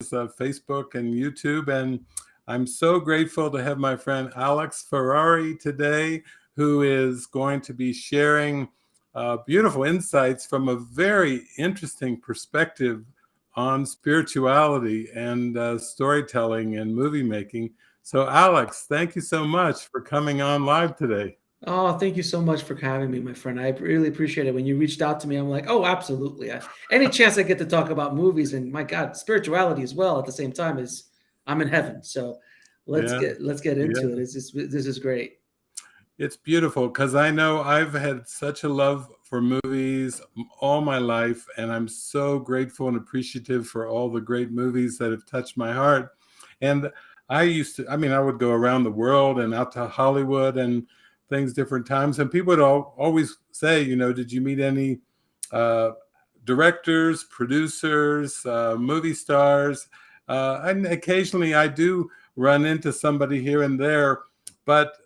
Facebook and YouTube. And I'm so grateful to have my friend Alex Ferrari today, who is going to be sharing beautiful insights from a very interesting perspective on spirituality and storytelling and movie making. So, Alex, thank you so much for coming on live today. Oh, thank you so much for having me, my friend. I really appreciate it. When you reached out to me, I'm like, oh, absolutely. Any chance I get to talk about movies and my God, spirituality as well at the same time is I'm in heaven. So Yeah, let's get into yeah. it. This is great. It's beautiful because I know I've had such a love for movies all my life, and I'm so grateful and appreciative for all the great movies that have touched my heart. And I would go around the world and out to Hollywood and things different times, and people would always say, did you meet any uh, directors, producers, movie stars? And occasionally I do run into somebody here and there, but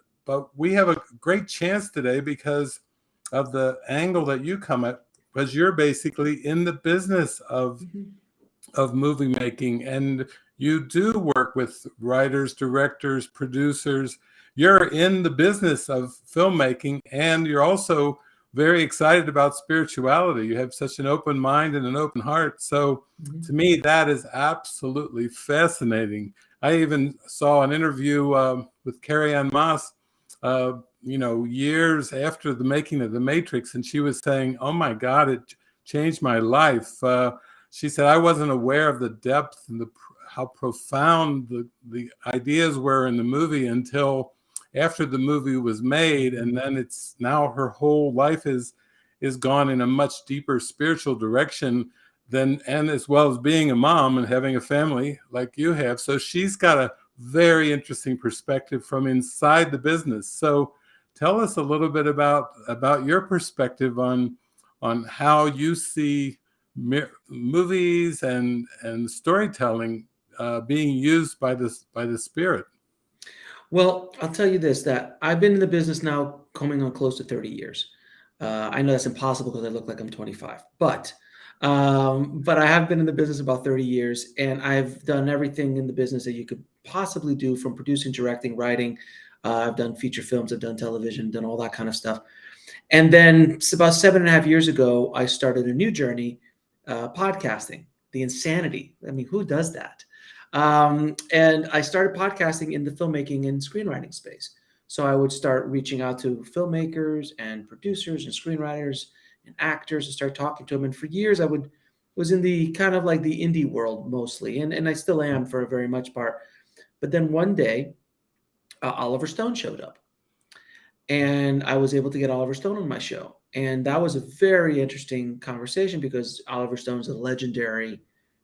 we have a great chance today because of the angle that you come at, because you're basically in the business Mhm. of movie making, and you do work with writers, directors, producers. You're in the business of filmmaking, and you're also very excited about spirituality. You have such an open mind and an open heart. So to Mhm. me, that is absolutely fascinating. I even saw an interview with Carrie Ann Moss, years after the making of The Matrix, and she was saying, "Oh my God, it changed my life." She said, "I wasn't aware of the depth and how profound the ideas were in the movie until after the movie was made, and then it's now her whole life is gone in a much deeper spiritual direction than, and as well as being a mom and having a family like you have. So she's got a very interesting perspective from inside the business. So tell us a little bit about your perspective on how you see movies and storytelling being used by the spirit. Well, I'll tell you this, that I've been in the business now coming on close to 30 years. I know that's impossible because I look like I'm 25, but I have been in the business about 30 years, and I've done everything in the business that you could possibly do, from producing, directing, writing. I've done feature films, I've done television, done all that kind of stuff. And then about 7.5 years ago, I started a new journey, podcasting, the insanity. I mean, who does that? And I started podcasting in the filmmaking and screenwriting space. So I would start reaching out to filmmakers and producers and screenwriters and actors and start talking to them. And for years, was in the kind of like the indie world mostly, and I still am for a very much part. But then one day, Oliver Stone showed up, and I was able to get Oliver Stone on my show. And that was a very interesting conversation because Oliver Stone's a legendary,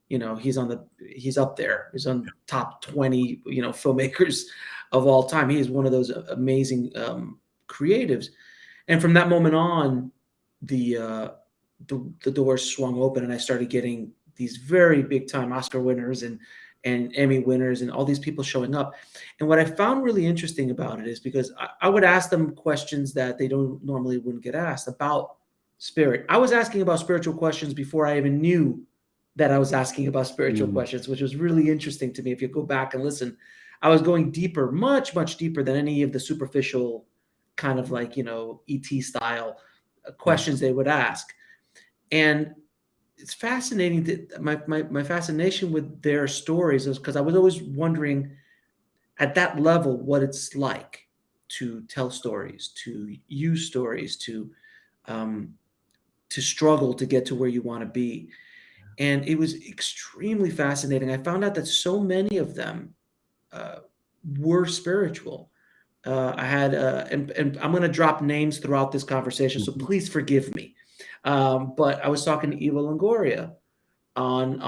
he's up there. He's on top 20, filmmakers of all time. He is one of those amazing creatives. And from that moment on, the, uh, the doors swung open, and I started getting these very big time Oscar winners and Emmy winners and all these people showing up. And what I found really interesting about it is because I would ask them questions that they don't normally wouldn't get asked about spirit. I was asking about spiritual questions before I even knew that I was asking about spiritual Mm. questions, which was really interesting to me. If you go back and listen, I was going deeper, much, much deeper than any of the superficial kind of like, ET style Yeah. questions they would ask. And it's fascinating that my fascination with their stories is because I was always wondering at that level what it's like to tell stories, to use stories, um, to struggle to get to where you want to be. And it was extremely fascinating. I found out that so many of them uh, were spiritual. I had, and I'm going to drop names throughout this conversation, so Mhm. please forgive me. But I was talking to Eva Longoria on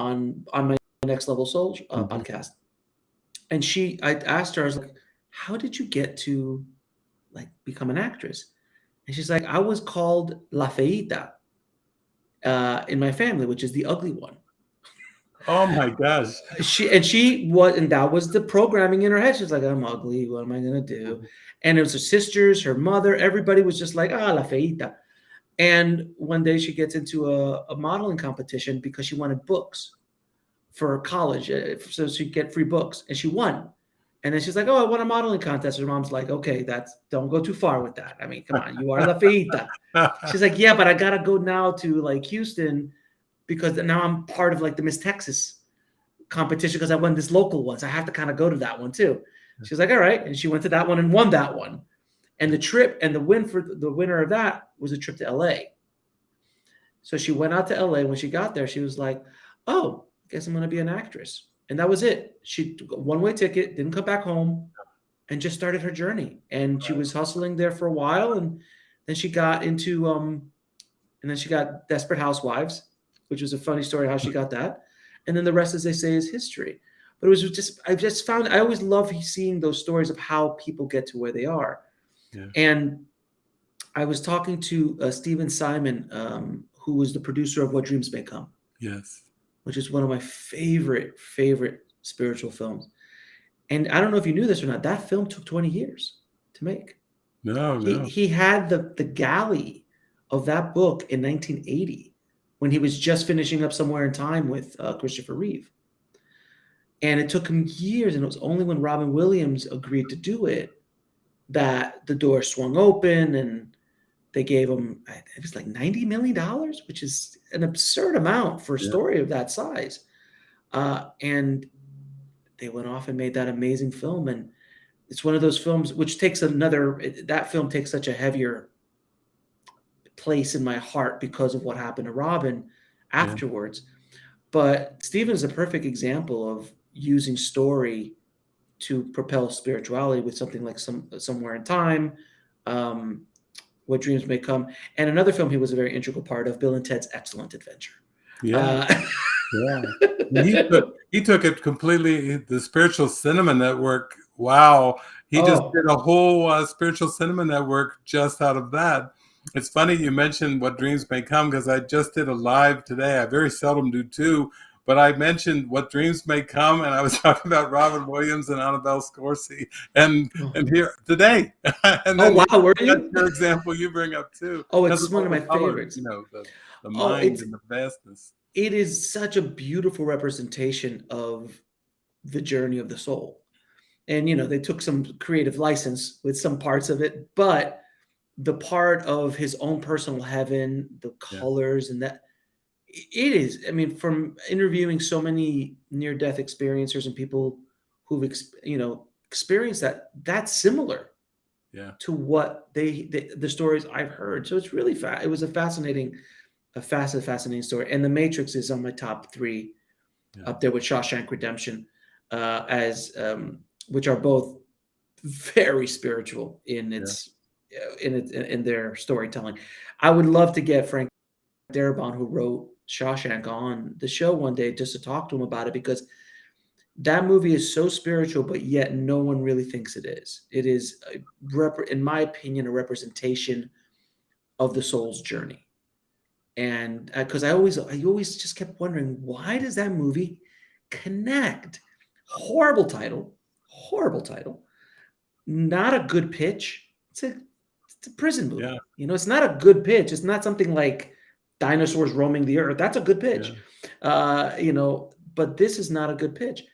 my Next Level Soul Mhm. podcast, and I asked her, I was like, "How did you get to like become an actress?" And she's like, "I was called La Feita in my family, which is the ugly one." Oh my gosh. And that was the programming in her head. She's like, "I'm ugly. What am I gonna do?" And it was her sisters, her mother, everybody was just like, "Ah, La Feita." And one day she gets into a modeling competition because she wanted books. for college, so she'd get free books, and she won. And then she's like, "Oh, I won a modeling contest." Her mom's like, "Okay, don't go too far with that. I mean, come on, you are La Feita." She's like, "Yeah, but I gotta go now to like Houston because now I'm part of like the Miss Texas competition because I won this local one, so I have to kind of go to that one too." She's like, "All right," and she went to that one and won that one. And the trip and the win for the winner of that was a trip to LA. So she went out to LA. When she got there, she was like, "Oh, I guess I'm going to be an actress." And that was it. She took a one-way ticket, didn't come back home, and just started her journey. And she was hustling there for a while, and then she got into and then she got Desperate Housewives, which was a funny story how she got that. And then the rest, as they say, is history. But it was just I always love seeing those stories of how people get to where they are. Yeah. And I was talking to Stephen Simon, who was the producer of What Dreams May Come. Yes. Which is one of my favorite spiritual films. And I don't know if you knew this or not, that film took 20 years to make. No. He had the galley of that book in 1980 when he was just finishing up Somewhere in Time with Christopher Reeve. And it took him years, and it was only when Robin Williams agreed to do it that the door swung open, and they gave him, it was like $90 million, which is an absurd amount for a story of that size. And they went off and made that amazing film. And it's one of those films which takes that film takes such a heavier place in my heart because of what happened to Robin afterwards. But Stephen's a perfect example of using story to propel spirituality with something like Somewhere in Time, What Dreams May Come, and another film he was a very integral part of, Bill and Ted's Excellent Adventure. Yeah. He took it completely, the Spiritual Cinema Network. Wow. He just did a whole Spiritual Cinema Network just out of that. It's funny you mentioned What Dreams May Come, because I just did a live today. I very seldom do too, but I mentioned What Dreams May Come, and I was talking about Robin Williams and Annabelle Scorsese, and here today. And then wow, were you? That's your example you bring up too. Oh, it's one of my favorites. You know, the mind and the vastness. It is such a beautiful representation of the journey of the soul. And, they took some creative license with some parts of it, but the part of his own personal heaven, the colors and that, it is, I mean, from interviewing so many near-death experiencers and people who've, experienced that, that's similar to what the stories I've heard. So it's really it was a fascinating story. And The Matrix is on my top 3 up there with Shawshank Redemption, which are both very spiritual in in their storytelling. I would love to get Frank Darabont, who wrote Shawshank, on the show one day just to talk to him about it, because that movie is so spiritual, but yet no one really thinks it is. It is, in my opinion, a representation of the soul's journey. And because I always just kept wondering, why does that movie connect? Horrible title, not a good pitch. It's a prison movie. It's not a good pitch. It's not something like dinosaurs roaming the earth. That's a good pitch. But this is not a good pitch.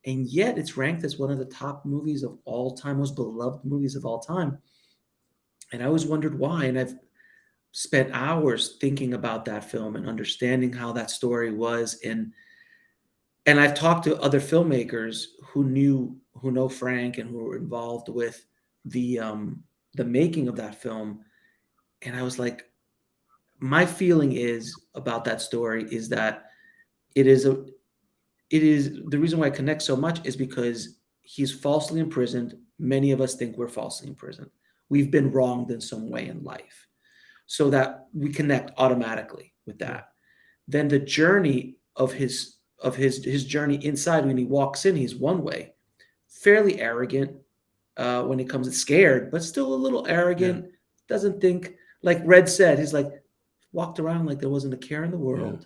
And yet it's ranked as one of the top movies of all time, most beloved movies of all time. And I always wondered why. And I've spent hours thinking about that film and understanding how that story was. And I've talked to other filmmakers who know Frank and who were involved with the making of that film. And I was like, my feeling is about that story is that it is the reason why I connect so much is because he's falsely imprisoned. Many of us think we're falsely imprisoned. We've been wronged in some way in life, so that we connect automatically with that. Then the journey of his journey inside, when he walks in, he's one way, fairly arrogant, when it comes to scared, but still a little arrogant, doesn't think, like Red said, he's like, walked around like there wasn't a care in the world.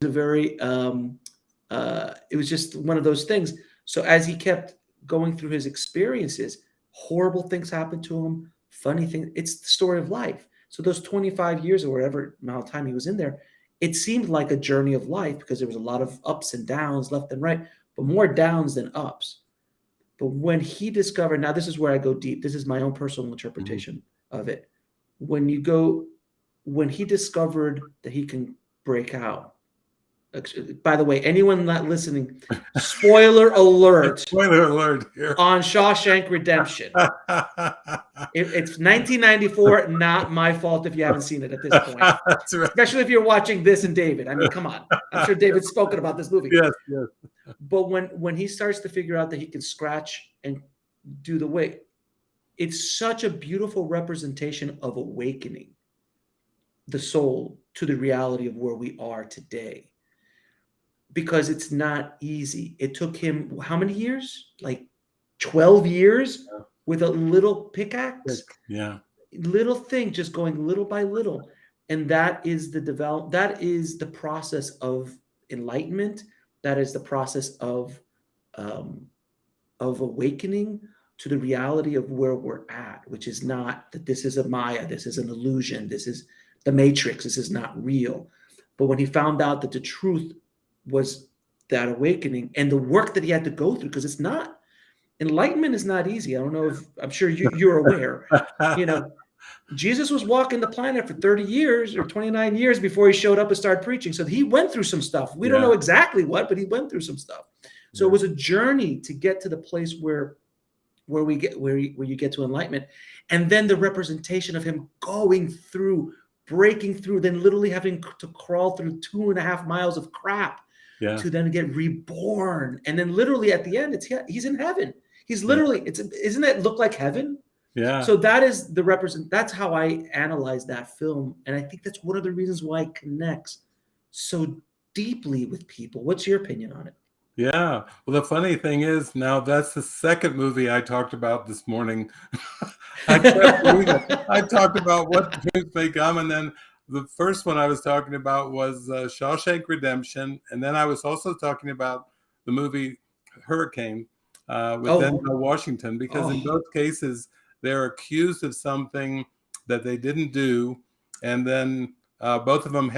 It was a very, it was just one of those things. So as he kept going through his experiences, horrible things happened to him, funny things. It's the story of life. So those 25 years or whatever amount of time he was in there, it seemed like a journey of life because there was a lot of ups and downs left and right, but more downs than ups. But when he discovered, now this is where I go deep. This is my own personal interpretation of it. When he discovered that he can break out. By the way, anyone not listening, spoiler alert. Spoiler alert here. On Shawshank Redemption. It's 1994, not my fault if you haven't seen it at this point. That's right. Especially if you're watching this and David. I mean, come on. I'm sure David's spoken about this movie. Yes. But when he starts to figure out that he can scratch and do the weight, it's such a beautiful representation of awakening the soul to the reality of where we are today. Because it's not easy. It took him how many years? Like 12 years with a little pickaxe. Yeah. Little thing, just going little by little. And that is the process of enlightenment. That is the process of awakening to the reality of where we're at, which is not that this is a Maya, this is an illusion, this is the Matrix, this is not real. But when he found out that the truth was that awakening and the work that he had to go through, because enlightenment is not easy. I don't know if I'm sure you're aware. Jesus was walking the planet for 30 years or 29 years before he showed up and started preaching. So he went through some stuff. We don't know exactly what, but he went through some stuff. So it was a journey to get to the place where you get to enlightenment. And then the representation of him going through, breaking through, then literally having to crawl through 2.5 miles of crap to then get reborn. And then literally at the end, he's in heaven. He's literally, isn't it look like heaven? Yeah. So that is that's how I analyze that film. And I think that's one of the reasons why it connects so deeply with people. What's your opinion on it? Yeah. Well, the funny thing is now that's the second movie I talked about this morning. I can't believe it. I talked about What Dreams May Come, and then the first one I was talking about was Shawshank Redemption, and then I was also talking about the movie Hurricane with Denzel Washington, because in both cases they're accused of something that they didn't do, and then both of them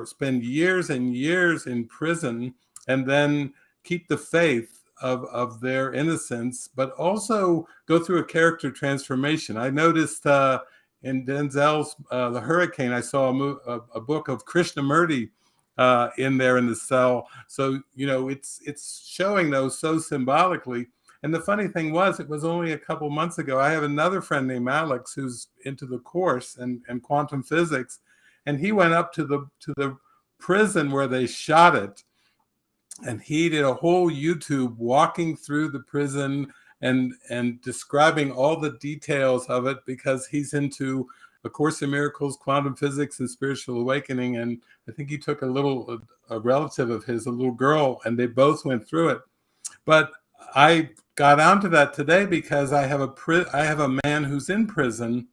spend years and years in prison, and then keep the faith of their innocence, but also go through a character transformation. I noticed in Denzel's The Hurricane, I saw a book of Krishnamurti in there in the cell. So, it's showing those so symbolically. And the funny thing was, it was only a couple months ago. I have another friend named Alex who's into the Course and quantum physics, and he went up to the prison where they shot it, and he did a whole YouTube walking through the prison and describing all the details of it, because he's into A Course in Miracles, quantum physics, and spiritual awakening. And I think he took a relative of his, a little girl, and they both went through it. But I got onto that today because I have a man who's in prison,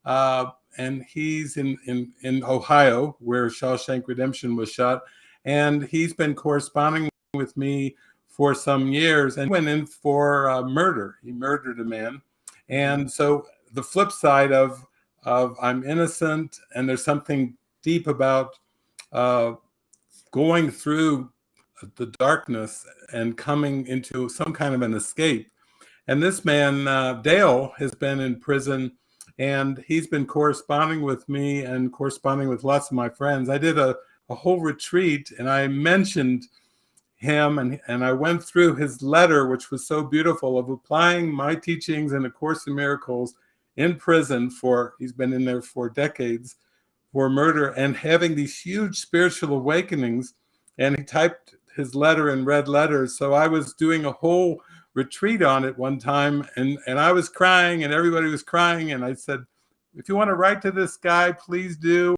and he's in Ohio, where Shawshank Redemption was shot, and he's been corresponding with me for some years, and went in for murder. He murdered a man, and so the flip side of I'm innocent, and there's something deep about going through the darkness and coming into some kind of an escape. And this man, Dale, has been in prison, and he's been corresponding with me and corresponding with lots of my friends. I did a whole retreat, and I mentioned him, and I went through his letter, which was so beautiful, of applying my teachings in A Course in Miracles in prison he's been in there for decades, for murder, and having these huge spiritual awakenings. And he typed his letter in red letters. So I was doing a whole retreat on it one time, and I was crying, and everybody was crying. And I said, if you want to write to this guy, please do.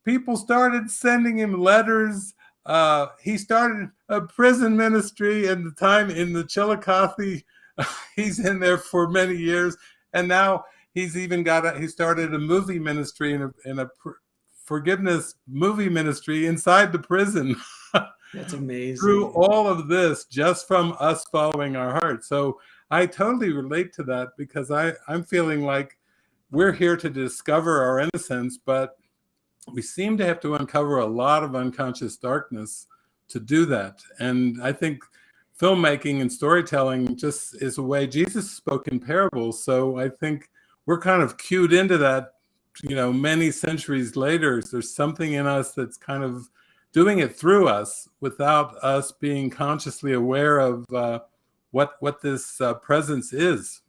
People started sending him letters. He started a prison ministry in the Chillicothe. He's in there for many years, and now he's he started a movie ministry in a forgiveness movie ministry inside the prison. That's amazing. Through all of this, just from us following our heart. So I totally relate to that, because I'm feeling like we're here to discover our innocence, but we seem to have to uncover a lot of unconscious darkness to do that. And I think filmmaking and storytelling just is a way. Jesus spoke in parables, so I think we're kind of cued into that, many centuries later. There's something in us that's kind of doing it through us without us being consciously aware of what this presence is.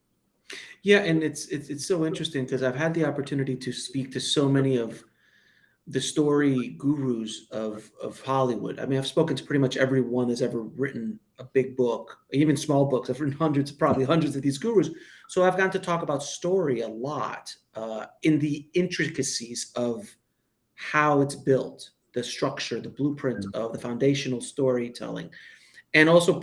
Yeah, and it's so interesting because I've had the opportunity to speak to so many of the story gurus of Hollywood. I mean, I've spoken to pretty much everyone that's ever written a big book, even small books. I've written hundreds, probably hundreds of these gurus. So I've gotten to talk about story a lot in the intricacies of how it's built, the structure, the blueprint of the foundational storytelling, and also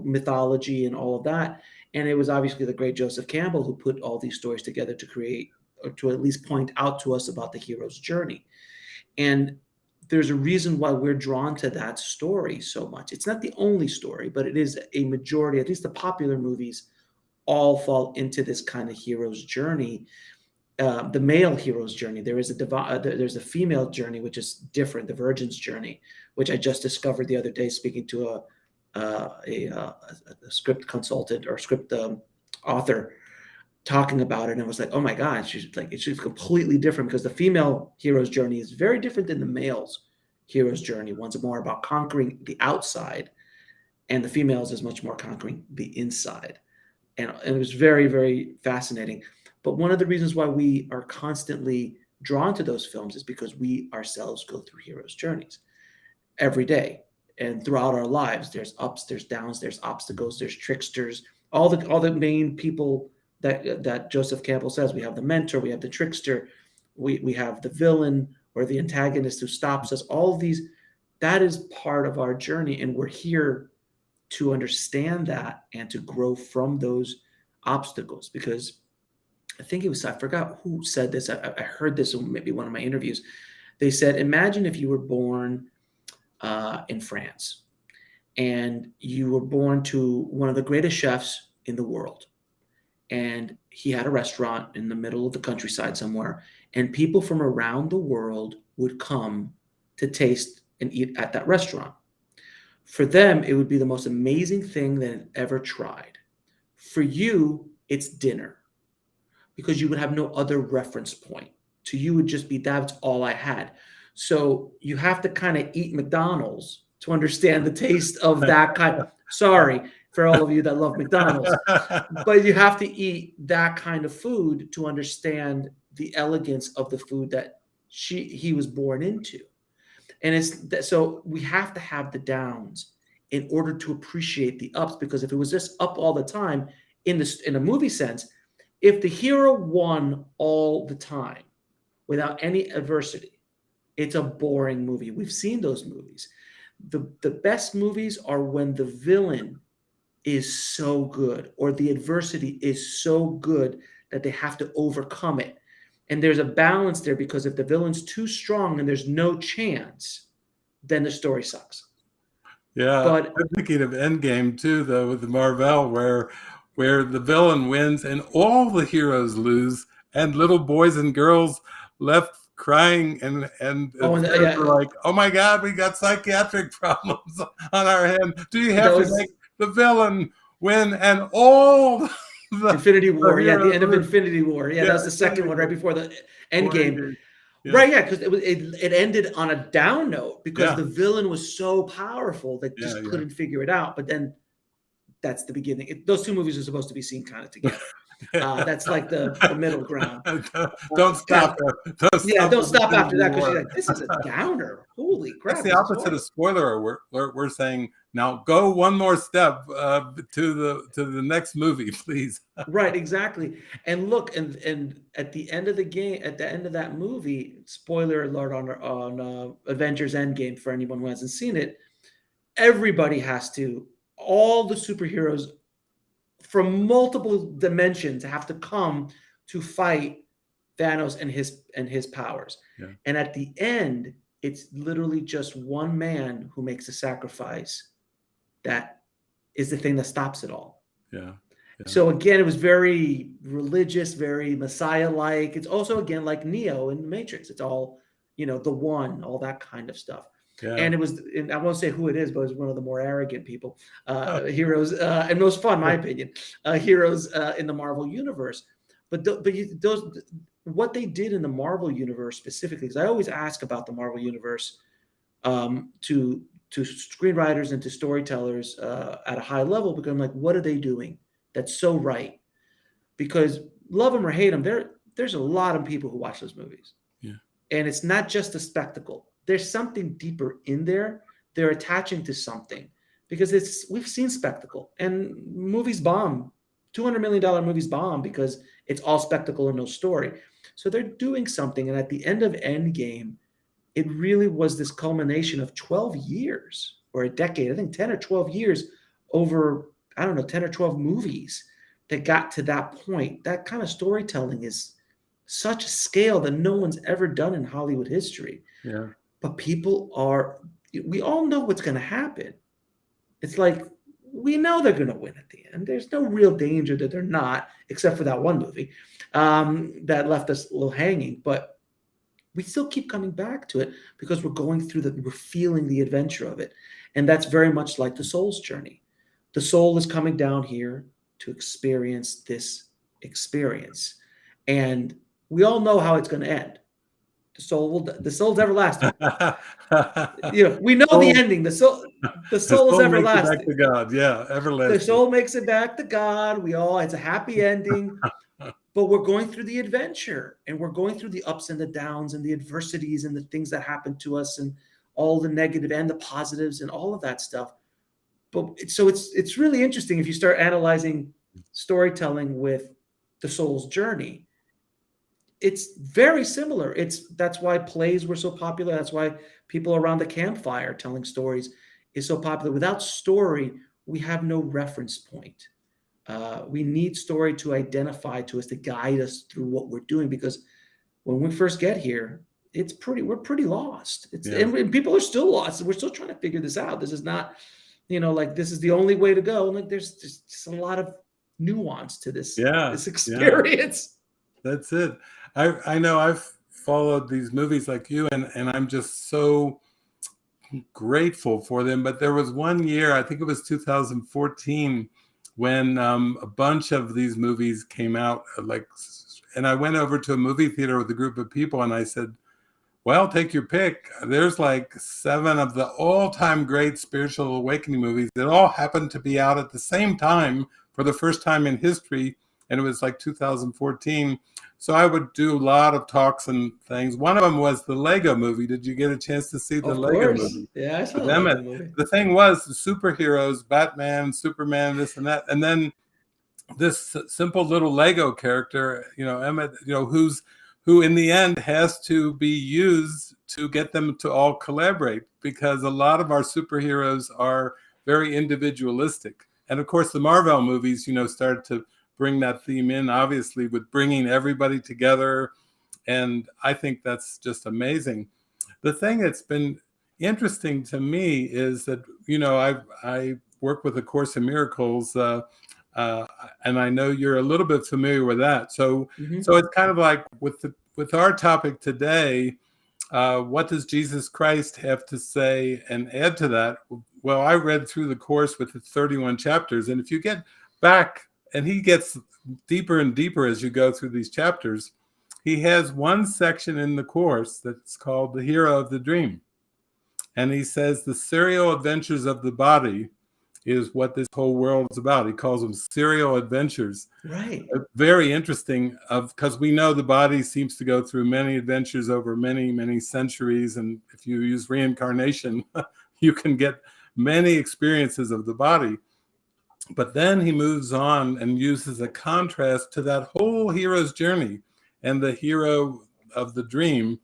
mythology and all of that. And it was obviously the great Joseph Campbell who put all these stories together to create, or to at least point out to us about the hero's journey. And there's a reason why we're drawn to that story so much. It's not the only story, but it is a majority. At least the popular movies all fall into this kind of hero's journey. The male hero's journey. There's a female journey, which is different. The virgin's journey, which I just discovered the other day, speaking to a script consultant or script author, talking about it, and I was like, oh my God, it's completely different, because the female hero's journey is very different than the male's hero's journey. One's more about conquering the outside, and the female's is much more conquering the inside. And it was very, very fascinating. But one of the reasons why we are constantly drawn to those films is because we ourselves go through hero's journeys every day. And throughout our lives, there's ups, there's downs, there's obstacles, there's tricksters, all the main people that Joseph Campbell says. We have the mentor, we have the trickster, we have the villain or the antagonist who stops us. All of these, that is part of our journey, and we're here to understand that and to grow from those obstacles. Because I forgot who said this. I heard this in maybe one of my interviews. They said, imagine if you were born in France, and you were born to one of the greatest chefs in the world. And he had a restaurant in the middle of the countryside somewhere, and people from around the world would come to taste and eat at that restaurant. For them, it would be the most amazing thing they had ever tried. For you, it's dinner, because you would have no other reference point. To you, would just be, that's all I had. So you have to kind of eat McDonald's to understand the taste of that kind. Sorry for all of you that love McDonald's, but you have to eat that kind of food to understand the elegance of the food that he was born into. And so we have to have the downs in order to appreciate the ups, because if it was just up all the time, in a movie sense, if the hero won all the time without any adversity, it's a boring movie. We've seen those movies. The best movies are when the villain is so good, or the adversity is so good that they have to overcome it. And there's a balance there, because if the villain's too strong and there's no chance, then the story sucks. Yeah, But I'm thinking of Endgame too, though, with the Marvel, where the villain wins and all the heroes lose, and little boys and girls left crying, and yeah, like, oh my God, we got psychiatric problems on our hand. Do you have to make the villain win and all the Infinity War? Yeah, the end of Infinity War. Yeah, that was the second one, right before the Endgame. Yeah. Right, yeah, because it ended on a down note, because the villain was so powerful that just couldn't figure it out. But then that's the beginning. Those two movies are supposed to be seen kind of together. That's like the middle ground. Don't stop. Don't stop after that, because she's like, this is a downer. Holy crap. That's the opposite of spoiler alert. We're saying, now go one more step to the next movie, please. Right, exactly. And look, and at the end of the game, at the end of that movie, spoiler alert on Avengers Endgame for anyone who hasn't seen it, everybody all the superheroes from multiple dimensions have to come to fight Thanos and his powers. Yeah. And at the end, it's literally just one man who makes a sacrifice that is the thing that stops it all. Yeah. So again, it was very religious, very Messiah-like. It's also, again, like Neo in the Matrix. It's all the one, all that kind of stuff. Yeah. And and I won't say who it is, but it was one of the more arrogant people, heroes, and it was fun, in my opinion, heroes in the Marvel universe. But what they did in the Marvel universe specifically, because I always ask about the Marvel universe to screenwriters and to storytellers at a high level, because I'm like, what are they doing that's so right? Because love them or hate them, there's a lot of people who watch those movies. Yeah. And it's not just a spectacle. There's something deeper in there. They're attaching to something, because we've seen spectacle, and movies bomb. $200 million movies bomb because it's all spectacle and no story. So they're doing something. And at the end of Endgame, it really was this culmination of 12 years or a decade, I think 10 or 12 years over, I don't know, 10 or 12 movies that got to that point. That kind of storytelling is such a scale that no one's ever done in Hollywood history. Yeah. But we all know what's going to happen. It's like, we know they're going to win at the end. There's no real danger that they're not, except for that one movie that left us a little hanging. But we still keep coming back to it because we're feeling the adventure of it. And that's very much like the soul's journey. The soul is coming down here to experience this experience. And we all know how it's going to end. The soul's everlasting. We know the ending. The soul is everlasting. Makes it back to God. Yeah, everlasting. The soul makes it back to God. It's a happy ending. But we're going through the adventure, and we're going through the ups and the downs and the adversities and the things that happen to us, and all the negative and the positives and all of that stuff. But it's really interesting if you start analyzing storytelling with the soul's journey. It's very similar. That's why plays were so popular. That's why people around the campfire telling stories is so popular. Without story, we have no reference point. We need story to identify to us, to guide us through what we're doing, because when we first get here, we're pretty lost. And people are still lost. We're still trying to figure this out. This is not, like this is the only way to go. Like there's just a lot of nuance to this experience. Yeah. That's it. I know I've followed these movies like you, and I'm just so grateful for them. But there was one year, I think it was 2014, when a bunch of these movies came out, and I went over to a movie theater with a group of people, and I said, well, take your pick. There's like 7 of the all-time great spiritual awakening movies that all happened to be out at the same time for the first time in history, and it was like 2014. So I would do a lot of talks and things. One of them was the Lego movie. Did you get a chance to see the Lego movie? Yeah, I saw the Lego movie. The thing was, the superheroes, Batman, Superman, this and that, and then this simple little Lego character, Emmett, who in the end has to be used to get them to all collaborate, because a lot of our superheroes are very individualistic. And of course, the Marvel movies, started to bring that theme in, obviously, with bringing everybody together. And I think that's just amazing. The thing that's been interesting to me is that, I work with A Course in Miracles, and I know you're a little bit familiar with that. So, so it's kind of like with our topic today, what does Jesus Christ have to say and add to that? Well, I read through the Course with its 31 chapters, and if you get back, and he gets deeper and deeper as you go through these chapters, he has one section in the Course that's called the Hero of the Dream. And he says the serial adventures of the body is what this whole world is about. He calls them serial adventures. Right. Very interesting, because we know the body seems to go through many adventures over many, many centuries. And if you use reincarnation, you can get many experiences of the body. But then he moves on and uses a contrast to that whole hero's journey and the hero of the dream.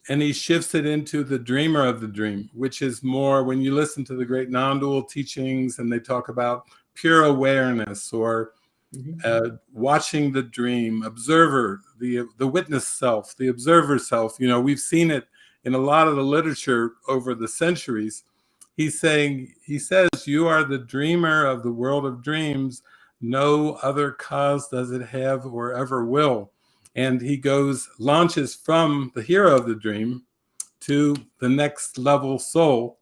And he shifts it into the dreamer of the dream, which is more when you listen to the great non-dual teachings and they talk about pure awareness or watching the dream, observer, the witness self, the observer self. We've seen it in a lot of the literature over the centuries. He says, you are the dreamer of the world of dreams. No other cause does it have or ever will. and he launches from the hero of the dream to the next level soul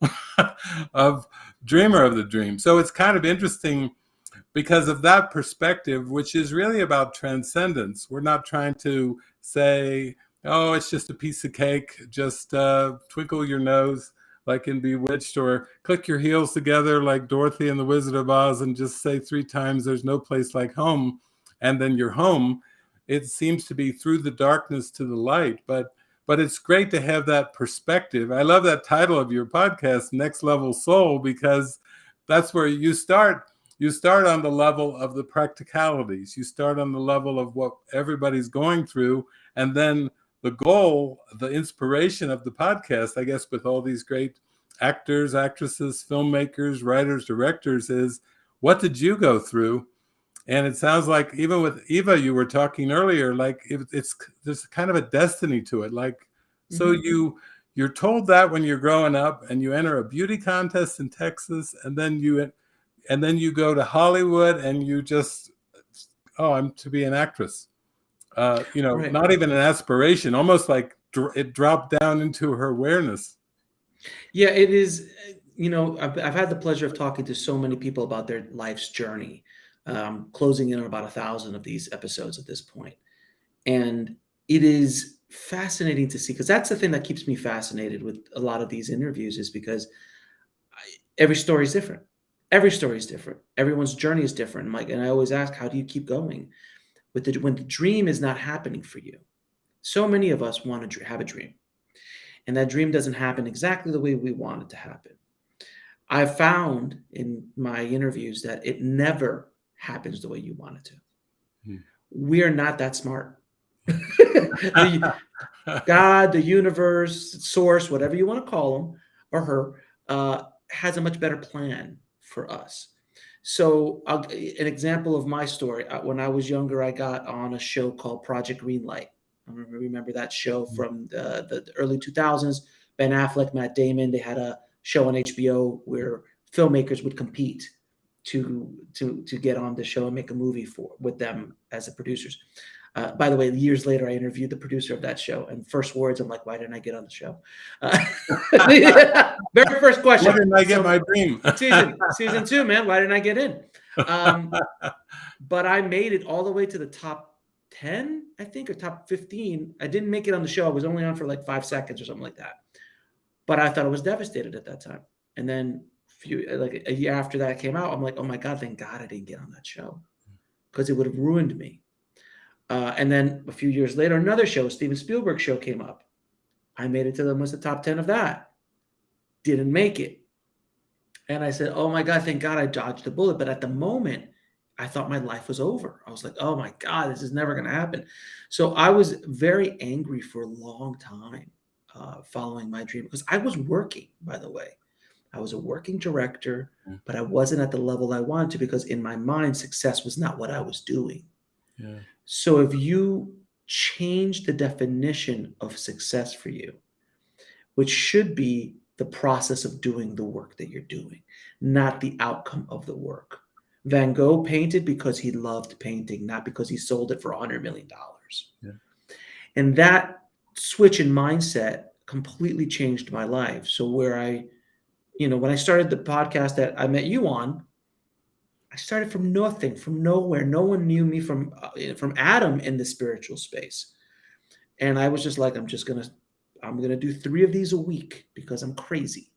of dreamer of the dream. So it's kind of interesting because of that perspective, which is really about transcendence. We're not trying to say, oh, it's just a piece of cake, just twinkle your nose like in Bewitched, or click your heels together like Dorothy and the Wizard of Oz and just say 3 times, there's no place like home, and then you're home. It seems to be through the darkness to the light, but it's great to have that perspective. I love that title of your podcast, Next Level Soul, because that's where you start. You start on the level of the practicalities. You start on the level of what everybody's going through. And then the goal, the inspiration of the podcast, I guess, with all these great actors, actresses, filmmakers, writers, directors, is what did you go through? And it sounds like even with Eva, you were talking earlier, like there's kind of a destiny to it. Like, so you're told that when you're growing up, and you enter a beauty contest in Texas, and then you go to Hollywood, and you just, oh, I'm to be an actress. Right. Not even an aspiration, almost like it dropped down into her awareness. Yeah, it is. I've had the pleasure of talking to so many people about their life's journey, closing in on about 1,000 of these episodes at this point. And it is fascinating to see, because that's the thing that keeps me fascinated with a lot of these interviews, is because every story is different. Every story is different. Everyone's journey is different. Mike, and I always ask, how do you keep going when the dream is not happening for you? So many of us want to have a dream, and that dream doesn't happen exactly the way we want it to happen. I've found in my interviews that it never happens the way you want it to. We are not that smart. God, the universe, source, whatever you want to call him or her, has a much better plan for us. So an example of my story, when I was younger, I got on a show called Project Greenlight. I remember that show from the early 2000s. Ben Affleck, Matt Damon, they had a show on HBO where filmmakers would compete to get on the show and make a movie with them as the producers. By the way, years later, I interviewed the producer of that show, and first words, I'm like, why didn't I get on the show? Very first question. Why didn't I get my dream? season 2, man. Why didn't I get in? But I made it all the way to the top 10, I think, or top 15. I didn't make it on the show. I was only on for like 5 seconds or something like that. But I thought I was devastated at that time. And then like a year after that came out, I'm like, oh my God, thank God I didn't get on that show, because it would have ruined me. And then a few years later, another show, Steven Spielberg show, came up. I made it to almost the top 10 of that. Didn't make it. And I said, oh my God, thank God I dodged a bullet. But at the moment, I thought my life was over. I was like, oh my God, this is never going to happen. So I was very angry for a long time following my dream, because I was working, by the way. I was a working director, but I wasn't at the level I wanted to, because in my mind, success was not what I was doing. Yeah. So if you change the definition of success for you, which should be the process of doing the work that you're doing, not the outcome of the work. Van Gogh painted because he loved painting, not because he sold it for $100 million. Yeah. And that switch in mindset completely changed my life. So where when I started the podcast that I met you on, I started from nothing, from nowhere. No one knew me from Adam in the spiritual space. And I was just like, I'm going to do 3 of these a week because I'm crazy.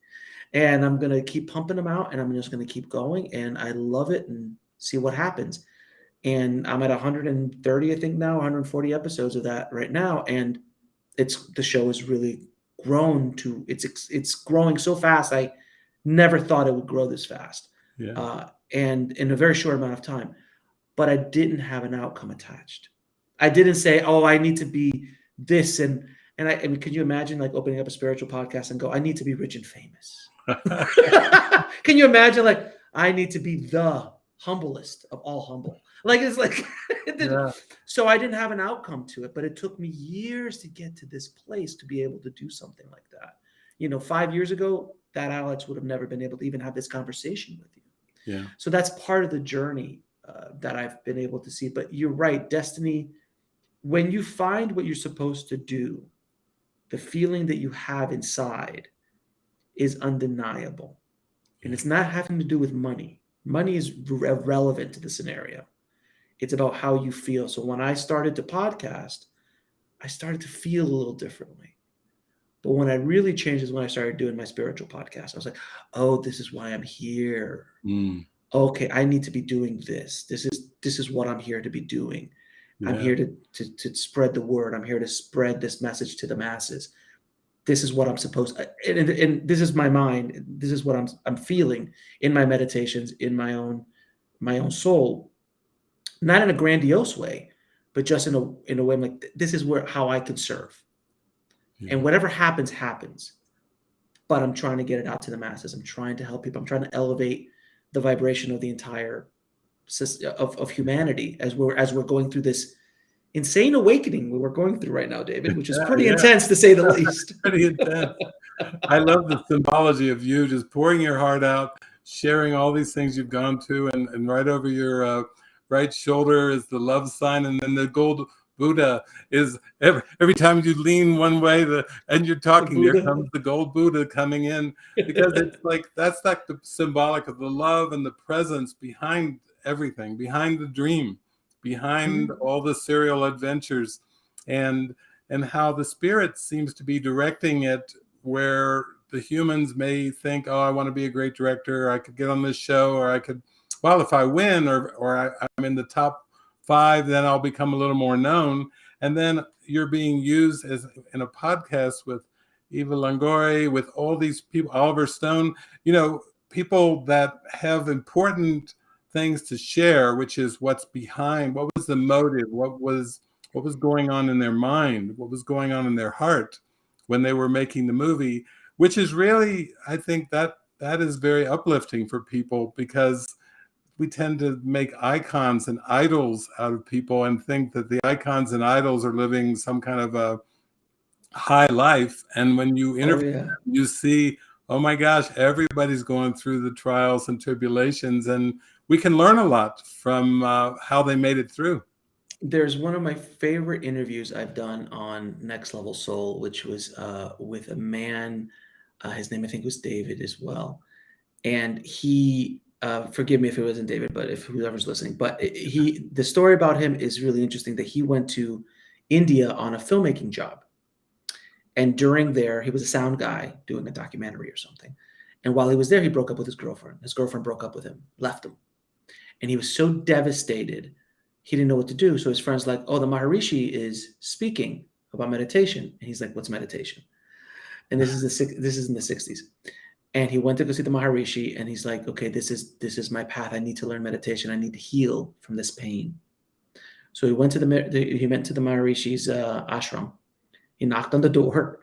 And I'm going to keep pumping them out, and I'm just going to keep going. And I love it, and see what happens. And I'm at 130, I think now, 140 episodes of that right now. And the show has really grown to, it's growing so fast. I never thought it would grow this fast. Yeah. And in a very short amount of time, but I didn't have an outcome attached. I didn't say, oh, I need to be this. And I mean, can you imagine like opening up a spiritual podcast and go, I need to be rich and famous? Can you imagine, like, I need to be the humblest of all humble? Like, it's like, yeah. So I didn't have an outcome to it, but it took me years to get to this place to be able to do something like that. 5 years ago, that Alex would have never been able to even have this conversation with you. Yeah. So that's part of the journey that I've been able to see. But you're right, destiny when you find what you're supposed to do, the feeling that you have inside is undeniable. And it's not having to do with money. Money is irrelevant to the scenario. It's about how you feel. So when I started to podcast, I started to feel a little differently. But when I really changed is when I started doing my spiritual podcast. I was like, oh, this is why I'm here. Okay, I need to be doing this. This is what I'm here to be doing. I'm here to spread the word. I'm here to spread this message to the masses. This is what I'm supposed to, and this is my mind. This is what I'm feeling in my meditations, in my own soul, not in a grandiose way, but just in a way I'm like, this is how I can serve. And whatever happens, happens. But I'm trying to get it out to the masses. I'm trying to help people. I'm trying to elevate the vibration of the entire system of humanity as we're going through this insane awakening we're going through right now, David, which is pretty intense to say the least. Pretty intense. I love the symbology of you just pouring your heart out, sharing all these things you've gone through, and right over your right shoulder is the love sign, and then the gold Buddha is every time you lean one way and you're talking, there comes the gold Buddha coming in, because it's like that's like the symbolic of the love and the presence behind everything, behind the dream, behind all the serial adventures, and how the spirit seems to be directing it, where the humans may think, oh, I want to be a great director, or I could get on this show, or I could, well, if I win or I'm in the top 5, then I'll become a little more known. And then you're being used as in a podcast with Eva Longoria, with all these people, Oliver Stone, people that have important things to share, which is what's behind, what was the motive, what was going on in their mind, what was going on in their heart when they were making the movie, which is really, I think that is very uplifting for people, because we tend to make icons and idols out of people and think that the icons and idols are living some kind of a high life. And when you interview them, you see, oh my gosh, everybody's going through the trials and tribulations, and we can learn a lot from how they made it through. There's one of my favorite interviews I've done on Next Level Soul, which was with a man, his name I think was David as well. And he, forgive me if it wasn't David, but if whoever's listening, but the story about him is really interesting, that he went to India on a filmmaking job. And during there, he was a sound guy doing a documentary or something. And while he was there, he broke up with his girlfriend. His girlfriend broke up with him, left him. And he was so devastated, he didn't know what to do. So his friend's like, oh, the Maharishi is speaking about meditation. And he's like, what's meditation? And this is in the 60s. And he went to go see the Maharishi, and he's like, okay, this is my path. I need to learn meditation. I need to heal from this pain. So he went to the Maharishi's ashram. He knocked on the door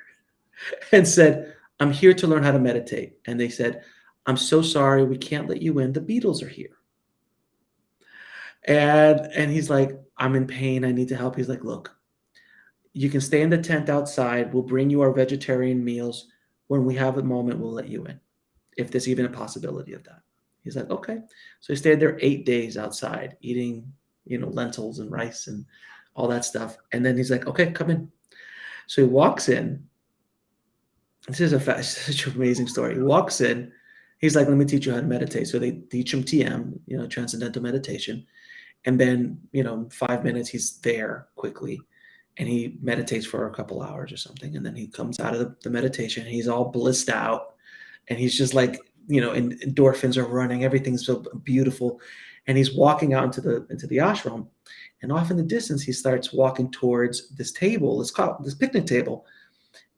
and said, I'm here to learn how to meditate. And they said, I'm so sorry, we can't let you in. The Beatles are here. And he's like, I'm in pain. I need to help. He's like, look, you can stay in the tent outside. We'll bring you our vegetarian meals. When we have a moment, we'll let you in, if there's even a possibility of that. He's like, okay. So he stayed there 8 days outside, eating, lentils and rice and all that stuff. And then he's like, okay, come in. So he walks in. This is such an amazing story. He walks in. He's like, let me teach you how to meditate. So they teach him TM, transcendental meditation. And then, 5 minutes, he's there quickly. And he meditates for a couple hours or something. And then he comes out of the meditation. And he's all blissed out. And he's just like, endorphins are running. Everything's so beautiful. And he's walking out into the ashram. And off in the distance, he starts walking towards this table, this picnic table.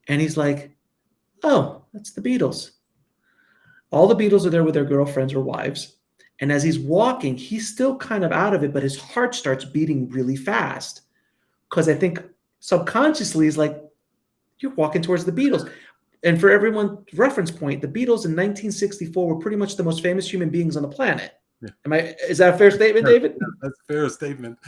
And he's like, oh, that's the Beatles. All the Beatles are there with their girlfriends or wives. And as he's walking, he's still kind of out of it, but his heart starts beating really fast. Because I think subconsciously he's like, you're walking towards the Beatles. And for everyone's reference point, the Beatles in 1964 were pretty much the most famous human beings on the planet. Yeah. Is that a fair statement, David? Yeah, that's a fair statement.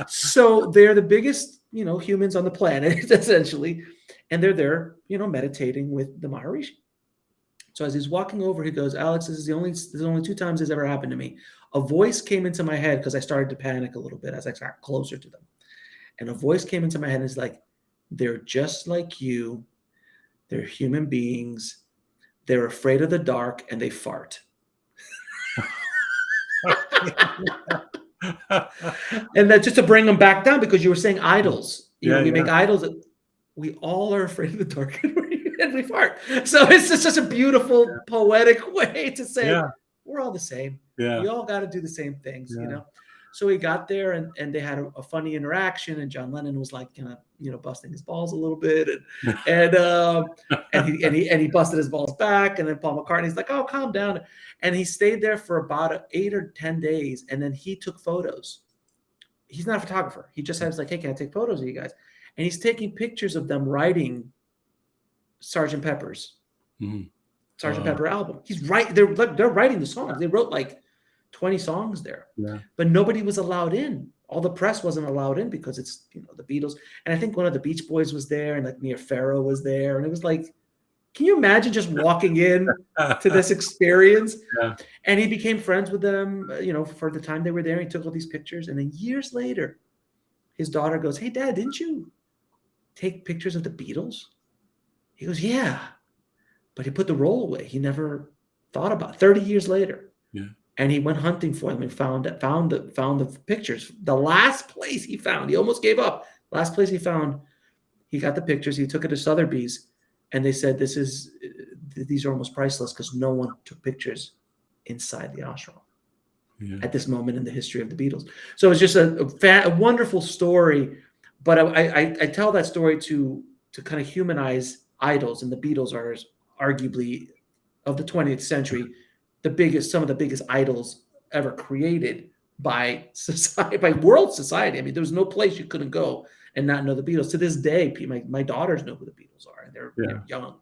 So they're the biggest, humans on the planet, essentially. And they're there, meditating with the Maharishi. So as he's walking over, he goes, Alex, this is the only 2 times this ever happened to me. A voice came into my head because I started to panic a little bit as I got closer to them. And a voice came into my head and it's like, they're just like you. They're human beings. They're afraid of the dark and they fart. And that just to bring them back down, because you were saying idols. We make idols. We all are afraid of the dark and we fart. So it's just such a beautiful, poetic way to say we're all the same. We all got to do the same things, you know. So we got there and they had a funny interaction, and John Lennon was like, kind of, busting his balls a little bit, and he busted his balls back, and then Paul McCartney's like, oh, calm down, and he stayed there for about 8 or 10 days, and then he took photos. He's not a photographer. He just was like, hey, can I take photos of you guys? And he's taking pictures of them writing Sgt. Pepper's Sgt. Pepper album. They're writing the songs. They wrote like 20 songs there, but nobody was allowed in. All the press wasn't allowed in because it's, the Beatles. And I think one of the Beach Boys was there, and like Mia Farrow was there. And it was like, can you imagine just walking in to this experience? And he became friends with them, for the time they were there. He took all these pictures. And then years later, his daughter goes, hey, Dad, didn't you take pictures of the Beatles? He goes, yeah. But he put the roll away. He never thought about it. 30 years later. And he went hunting for them and found the pictures. The last place he found, he almost gave up. Last place he found, he got the pictures. He took it to Sotheby's, and they said, these are almost priceless because no one took pictures inside the ashram at this moment in the history of the Beatles. So it's just a wonderful story. But I tell that story to kind of humanize idols, and the Beatles are arguably of the 20th century some of the biggest idols ever created by society, by world society. I mean, there was no place you couldn't go and not know the Beatles. To this day, my daughters know who the Beatles are, and they're young.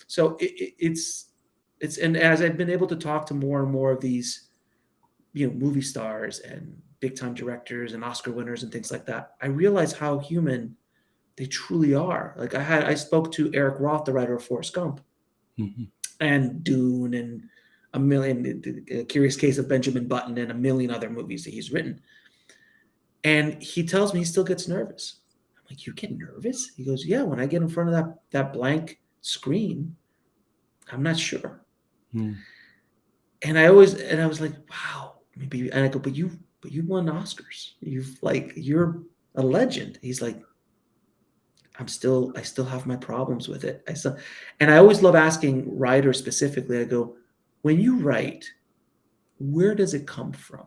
So it's and as I've been able to talk to more and more of these, movie stars and big time directors and Oscar winners and things like that, I realize how human they truly are. Like I spoke to Eric Roth, the writer of Forrest Gump, and Dune, and a million, The Curious Case of Benjamin Button, and a million other movies that he's written. And he tells me he still gets nervous. I'm like, you get nervous? He goes, yeah, when I get in front of that blank screen, I'm not sure. And I was like, wow, maybe. And I go, but you won Oscars. You're a legend. He's like, I still have my problems with it. And I always love asking writers specifically. I go, when you write, where does it come from?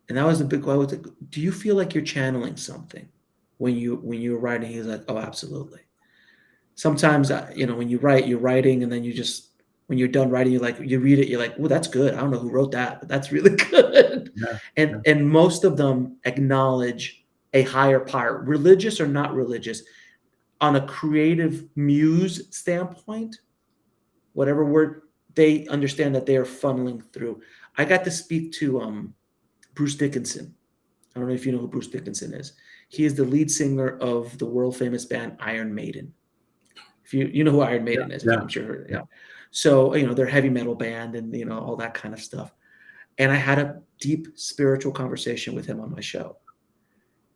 And that was a big question. Do you feel like you're channeling something when you're writing? He's like, oh, absolutely. Sometimes, when you write, you're writing, and then when you're done writing, you read it, you're like, oh, that's good. I don't know who wrote that, but that's really good. And most of them acknowledge a higher power, religious or not religious, on a creative muse standpoint. Whatever word, they understand that they are funneling through. I got to speak to Bruce Dickinson. I don't know if you know who Bruce Dickinson is. He is the lead singer of the world famous band Iron Maiden. If you know who Iron Maiden is, I'm sure. Yeah. So, they're a heavy metal band and, all that kind of stuff. And I had a deep spiritual conversation with him on my show.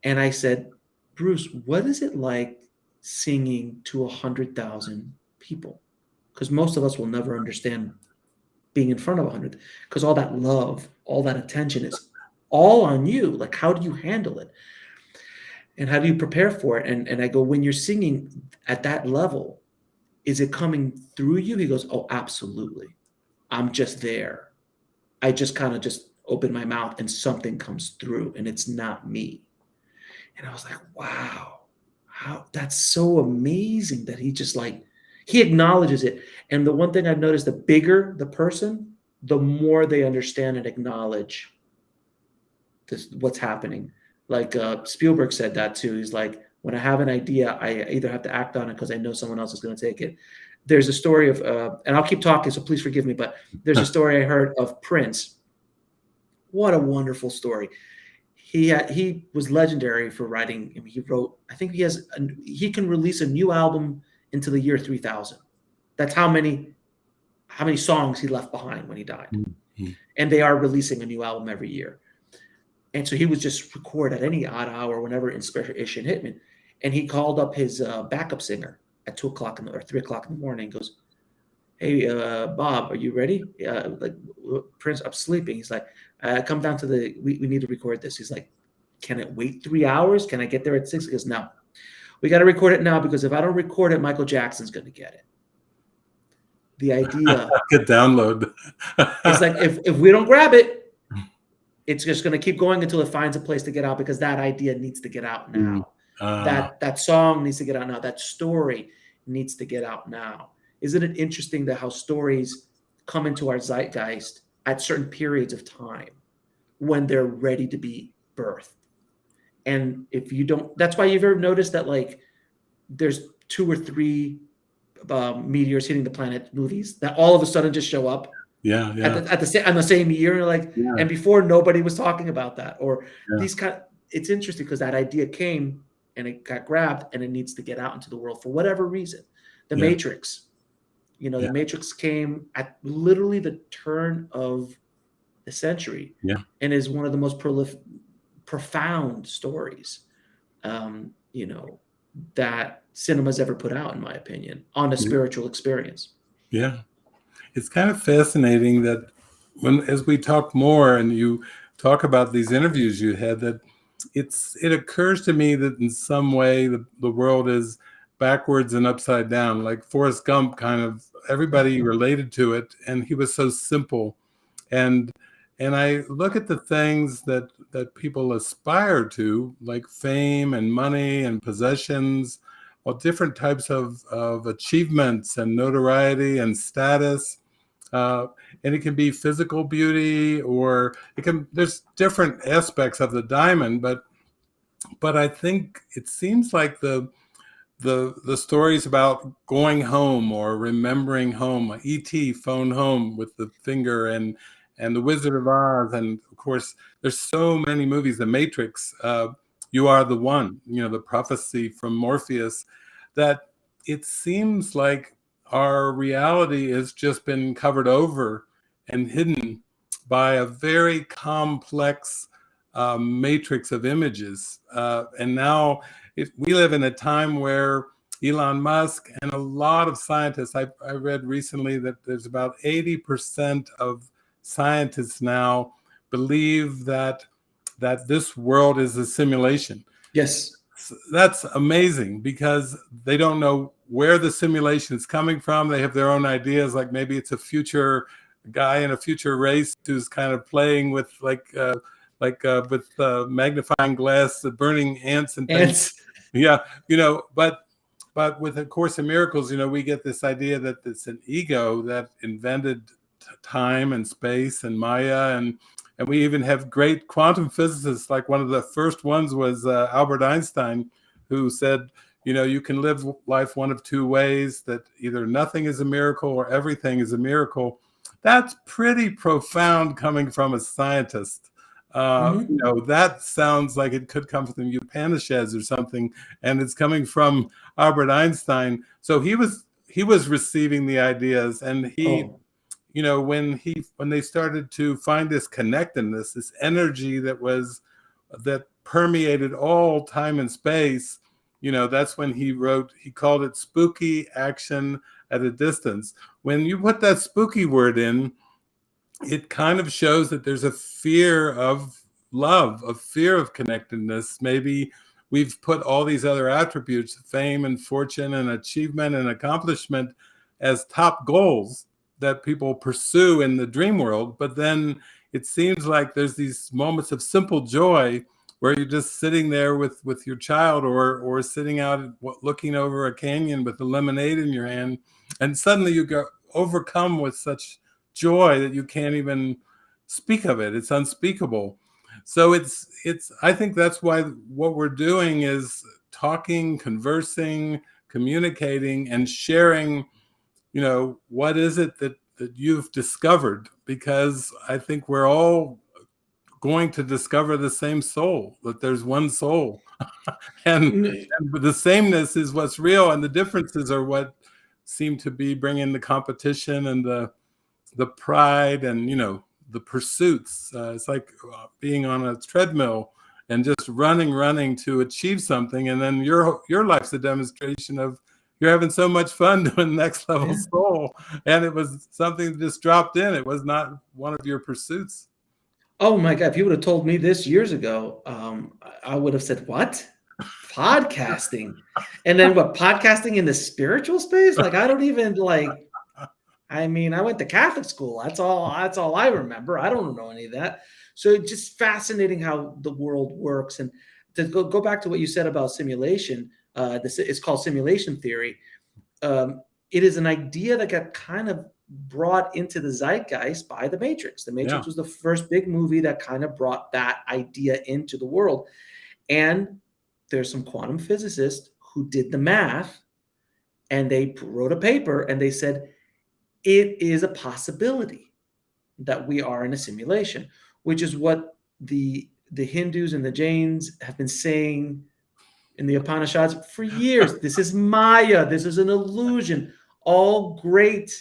And I said, Bruce, what is it like singing to 100,000 people? Because most of us will never understand being in front of 100, because all that love, all that attention is all on you. Like, how do you handle it? And how do you prepare for it? And I go, when you're singing at that level, is it coming through you? He goes, oh, absolutely. I'm just there. I just kind of just open my mouth and something comes through, and it's not me. And I was like, wow, that's so amazing that he just he acknowledges it. And the one thing I've noticed, the bigger the person, the more they understand and acknowledge what's happening. Like Spielberg said that too. He's like, when I have an idea, I either have to act on it because I know someone else is going to take it. There's a story of, and I'll keep talking, so please forgive me, but there's a story I heard of Prince. What a wonderful story. He was legendary for writing. I mean, he wrote, I think he can release a new album into the year 3000. That's how many songs he left behind when he died. And they are releasing a new album every year. And so he would just record at any odd hour whenever inspiration hit me. And he called up his backup singer at 2 o'clock or 3 o'clock in the morning. He goes, "Hey, Bob, are you ready?" Like, "Prince, I'm sleeping." He's like, "Come down to we need to record this." He's like, "Can it wait 3 hours? Can I get there at 6?" He goes, "No, we got to record it now, because if I don't record it, Michael Jackson's going to get it." The idea Good download. is like, if we don't grab it, it's just going to keep going until it finds a place to get out, because that idea needs to get out now. That song needs to get out now. That story needs to get out now. Isn't it interesting that how stories come into our zeitgeist at certain periods of time when they're ready to be birthed? And if you don't, that's why you've ever noticed that, like, there's 2 or 3 meteors hitting the planet movies that all of a sudden just show up. Yeah. At the same year, like, Yeah. And before nobody was talking about that, or Yeah. these kind. It's interesting because that idea came and it got grabbed and it needs to get out into the world for whatever reason. The Matrix, the Matrix came at literally the turn of the century, and is one of the most profound stories, that cinema's ever put out, in my opinion, on a spiritual experience. Yeah. It's kind of fascinating that as we talk more and you talk about these interviews you had, that it occurs to me that in some way the world is backwards and upside down, like Forrest Gump, kind of everybody related to it, and he was so simple. And I look at the things that people aspire to, like fame and money and possessions, all different types of achievements and notoriety and status. And it can be physical beauty, or there's different aspects of the diamond, but I think it seems like the stories about going home or remembering home, E.T. phone home with the finger, and the Wizard of Oz, and of course there's so many movies, The Matrix, You Are the One, the prophecy from Morpheus, that it seems like our reality has just been covered over and hidden by a very complex matrix of images. And now we live in a time where Elon Musk and a lot of scientists, I read recently that there's about 80% of scientists now believe that this world is a simulation. Yes. That's amazing, because they don't know where the simulation is coming from. They have their own ideas, like maybe it's a future guy in a future race who's kind of playing with with magnifying glass, burning ants and things. Yeah, but with A Course in Miracles, we get this idea that it's an ego that invented time and space and Maya, and we even have great quantum physicists. Like one of the first ones was Albert Einstein, who said, you can live life one of 2 ways, that either nothing is a miracle or everything is a miracle. That's pretty profound coming from a scientist. That sounds like it could come from Upanishads or something, and it's coming from Albert Einstein. So he was receiving the ideas, and he, when they started to find this connectedness, this energy that permeated all time and space, that's when he called it spooky action at a distance. When you put that spooky word in, it kind of shows that there's a fear of love, a fear of connectedness. Maybe we've put all these other attributes, fame and fortune and achievement and accomplishment, as top goals that people pursue in the dream world. But then it seems like there's these moments of simple joy where you're just sitting there with your child, or sitting out looking over a canyon with a lemonade in your hand, and suddenly you go overcome with such joy that you can't even speak of it. It's unspeakable. So I think that's why what we're doing is talking, conversing, communicating, and sharing, what is it that you've discovered? Because I think we're all going to discover the same soul, that there's one soul. and the sameness is what's real, and the differences are what seem to be bringing the competition and the pride and the pursuits. It's like being on a treadmill and just running to achieve something. And then your life's a demonstration of you're having so much fun doing Next Level Soul. And it was something that just dropped in. It was not one of your pursuits. Oh my God. If you would have told me this years ago, I would have said, what? Podcasting? And then what, podcasting in the spiritual space? Like, I don't even like, I mean, I went to Catholic school. That's all I remember. I don't know any of that. So it's just fascinating how the world works. And to go back to what you said about simulation, this is called simulation theory. It is an idea that got kind of brought into the zeitgeist by The Matrix. The Matrix was the first big movie that kind of brought that idea into the world. And there's some quantum physicists who did the math, and they wrote a paper and they said, it is a possibility that we are in a simulation, which is what the Hindus and the Jains have been saying in the Upanishads for years. This is Maya. This is an illusion. All great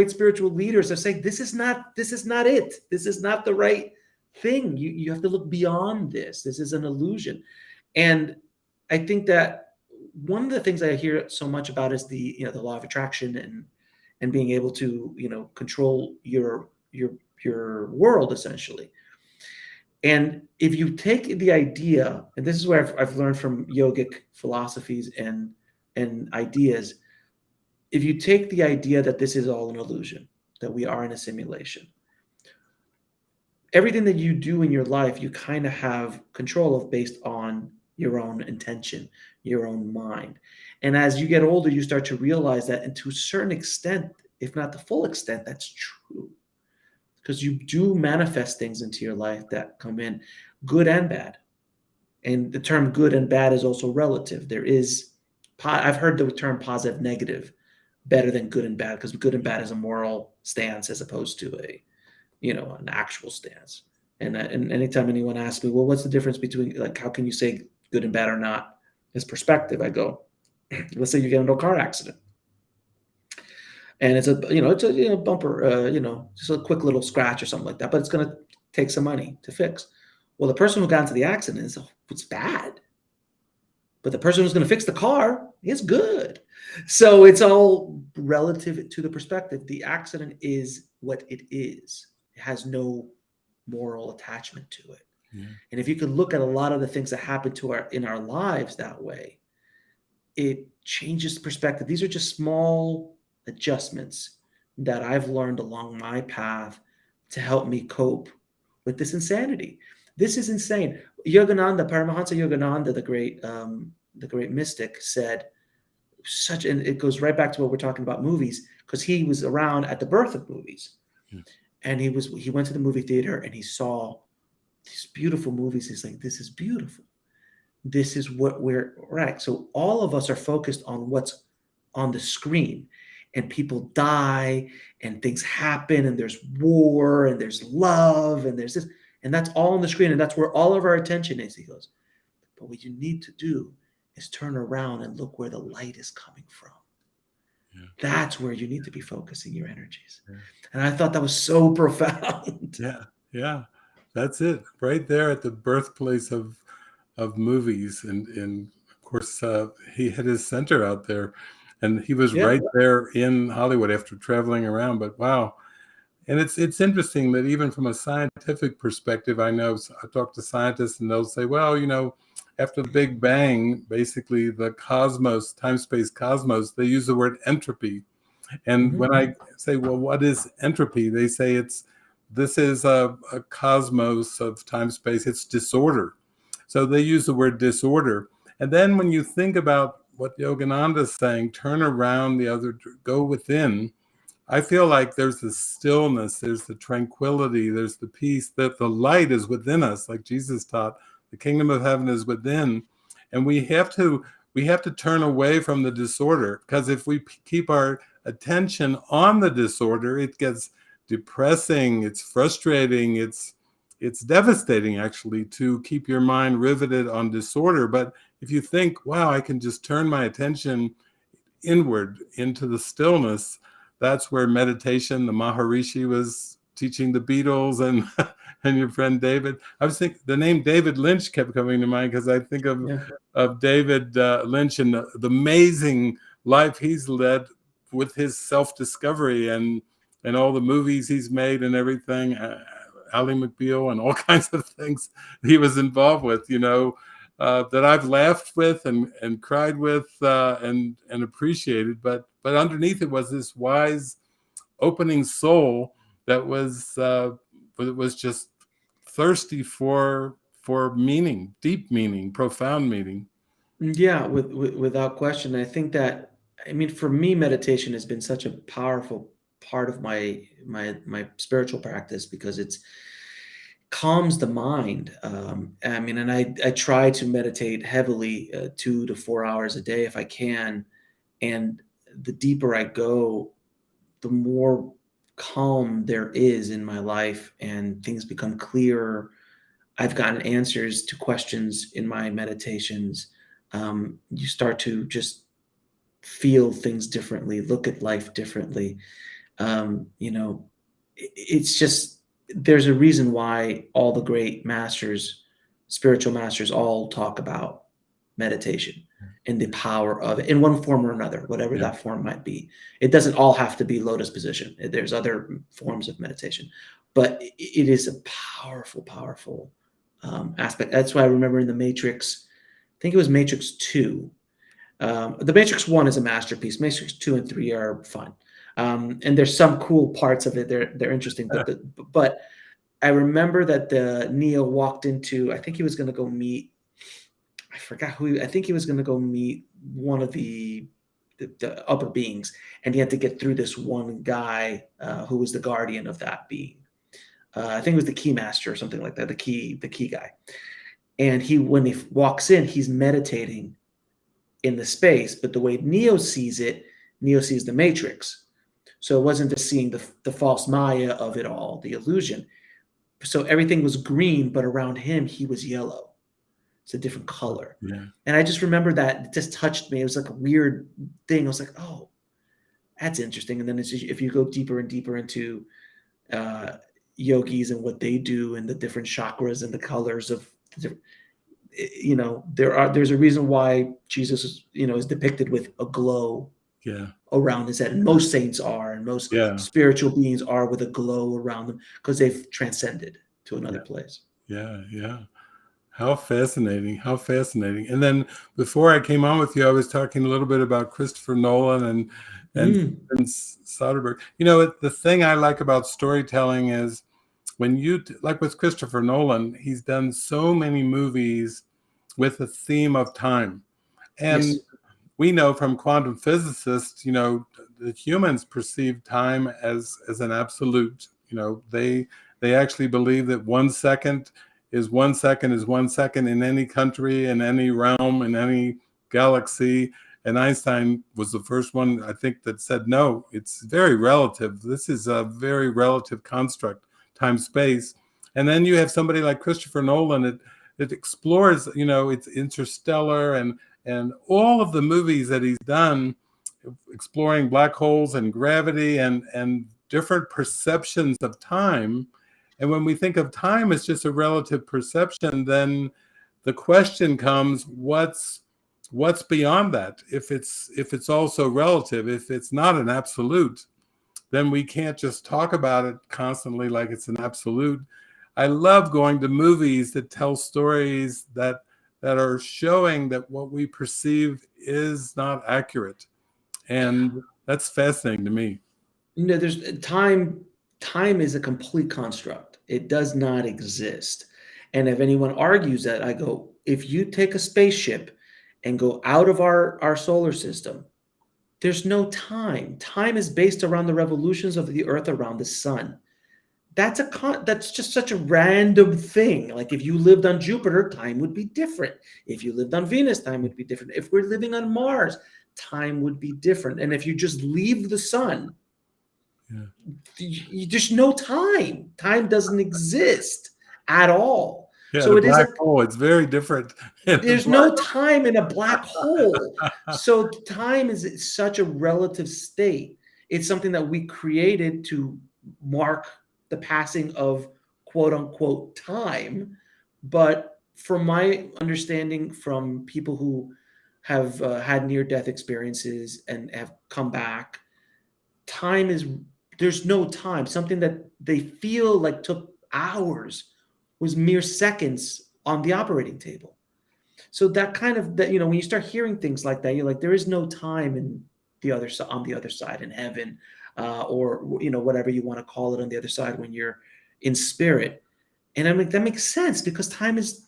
spiritual leaders are saying this is not it. This is not the right thing. You have to look beyond this. This is an illusion. And I think that one of the things I hear so much about is the law of attraction and being able to, control your world essentially. And if you take the idea, and this is where I've learned from yogic philosophies and ideas, if you take the idea that this is all an illusion, that we are in a simulation, everything that you do in your life, you kind of have control of based on your own intention, your own mind. And as you get older, you start to realize that, and to a certain extent, if not the full extent, that's true. Because you do manifest things into your life that come in, good and bad. And the term good and bad is also relative. I've heard the term positive, negative better than good and bad, because good and bad is a moral stance as opposed to an actual stance. And anytime anyone asks me, well, what's the difference between, like, how can you say good and bad or not? It's perspective. I go, let's say you get into a car accident, and it's a bumper, just a quick little scratch or something like that, but it's going to take some money to fix. Well, the person who got into the accident it's bad, but the person who's going to fix the car is good. So it's all relative to the perspective. The accident is what it is. It has no moral attachment to it. Yeah. And if you could look at a lot of the things that happen in our lives that way, it changes perspective. These are just small adjustments that I've learned along my path to help me cope with this insanity. This is insane. Paramahansa Yogananda, the great mystic, said and it goes right back to what we're talking about movies, because he was around at the birth of movies. Yeah. And he went to the movie theater and he saw these beautiful movies. He's like, this is beautiful. This is what we're right. So all of us are focused on what's on the screen, and people die and things happen and there's war and there's love and there's this, and that's all on the screen. And that's where all of our attention is. He goes, but what you need to do is turn around and look where the light is coming from. Yeah. That's where you need to be focusing your energies. Yeah. And I thought that was so profound. Yeah. That's it. Right there at the birthplace of movies. And of course, he had his center out there, and he was right there in Hollywood after traveling around. But wow. And it's interesting that even from a scientific perspective, I talk to scientists and they'll say, well, after the Big Bang, basically the cosmos, time-space cosmos, they use the word entropy. And when I say, well, what is entropy? They say this is a cosmos of time-space. It's disorder. So they use the word disorder. And then when you think about what Yogananda is saying, turn around go within, I feel like there's the stillness, there's the tranquility, there's the peace, that the light is within us, like Jesus taught. The kingdom of heaven is within, and we have to turn away from the disorder, because if we keep our attention on the disorder, it gets depressing, it's frustrating, it's devastating actually to keep your mind riveted on disorder. But if you think, wow, I can just turn my attention inward into the stillness, that's where meditation, the Maharishi was teaching the Beatles and and your friend David. I was thinking the name David Lynch kept coming to mind because I think of David Lynch and the amazing life he's led with his self-discovery and all the movies he's made and everything. Ally McBeal and all kinds of things he was involved with, that I've laughed with and cried with and appreciated. But underneath it was this wise, opening soul that was just thirsty for meaning, deep meaning, profound meaning. Yeah, without question. I think that, I mean, for me, meditation has been such a powerful part of my spiritual practice because it's calms the mind. I mean, and I try to meditate heavily, 2 to 4 hours a day if I can. And the deeper I go, the more calm there is in my life, and things become clearer. I've gotten answers to questions in my meditations. You start to just feel things differently, look at life differently. It's just, there's a reason why all the great masters, spiritual masters, all talk about meditation and the power of it in one form or another, whatever that form might be. It doesn't all have to be lotus position. There's other forms of meditation, but it is a powerful, powerful aspect. That's why I remember in the Matrix, I think it was Matrix 2. The Matrix 1 is a masterpiece. Matrix 2 and 3 are fun. And there's some cool parts of it. They're interesting, but I remember that the Neo walked into, I think he was going to go meet, I forgot who, I think he was going to go meet one of the upper beings, and he had to get through this one guy who was the guardian of that being. I think it was the key master or something like that, the key guy. And when he walks in, he's meditating in the space, but the way Neo sees it, Neo sees the Matrix. So it wasn't just seeing the false Maya of it all, the illusion. So everything was green, but around him, he was yellow. It's a different color. Yeah. And I just remember that it just touched me. It was like a weird thing. I was like, oh, that's interesting. And then if you go deeper and deeper into yogis and what they do and the different chakras and the colors of there's a reason why Jesus is depicted with a glow around his head, and most saints are, and most spiritual beings are with a glow around them because they've transcended to another place. How fascinating. And then before I came on with you, I was talking a little bit about Christopher Nolan and Soderbergh. The thing I like about storytelling is when like with Christopher Nolan, he's done so many movies with a theme of time. And we know from quantum physicists, that humans perceive time as an absolute. They actually believe that 1 second is 1 second is 1 second in any country, in any realm, in any galaxy. And Einstein was the first one, I think, that said, no, it's very relative. This is a very relative construct, time, space. And then you have somebody like Christopher Nolan that explores, it's Interstellar and all of the movies that he's done, exploring black holes and gravity and different perceptions of time. And when we think of time as just a relative perception, then the question comes, what's beyond that? If it's also relative, if it's not an absolute, then we can't just talk about it constantly like it's an absolute. I love going to movies that tell stories that are showing that what we perceive is not accurate. And that's fascinating to me. There's time is a complete construct. It does not exist. And if anyone argues that, I go, if you take a spaceship and go out of our solar system, there's no time. Time is based around the revolutions of the Earth around the sun. That's just such a random thing. Like if you lived on Jupiter, time would be different. If you lived on Venus, time would be different. If we're living on Mars, time would be different. And if you just leave the sun, there's no time. Time doesn't exist at all. So it is a black hole. It's very different. There's no time in a black hole. So time is such a relative state. It's something that we created to mark the passing of quote unquote time, but from my understanding from people who have had near death experiences and have come back, time is there's no time. Something that they feel like took hours was mere seconds on the operating table. So that kind of that when you start hearing things like that, you're like, there is no time in the other side on the other side in heaven, or whatever you want to call it on the other side when you're in spirit. And I'm like, that makes sense because time is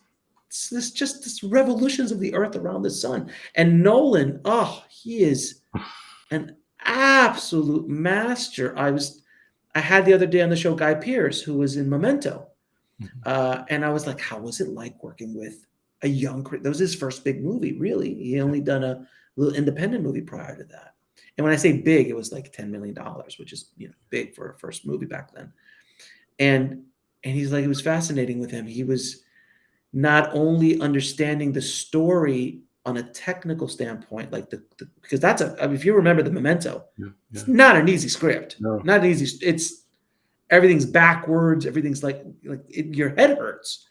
this revolutions of the earth around the sun. And Nolan, he is an absolute master. I had the other day on the show Guy Pearce, who was in Memento, and I was like, how was it like working with a young? That was his first big movie, really. He only done a little independent movie prior to that. And when I say big, it was like $10 million, which is big for a first movie back then. And he's like, it was fascinating with him. He was not only understanding the story on a technical standpoint, like because that's if you remember the Memento, it's not an easy script. No. Not an easy. It's everything's backwards. Everything's like your head hurts.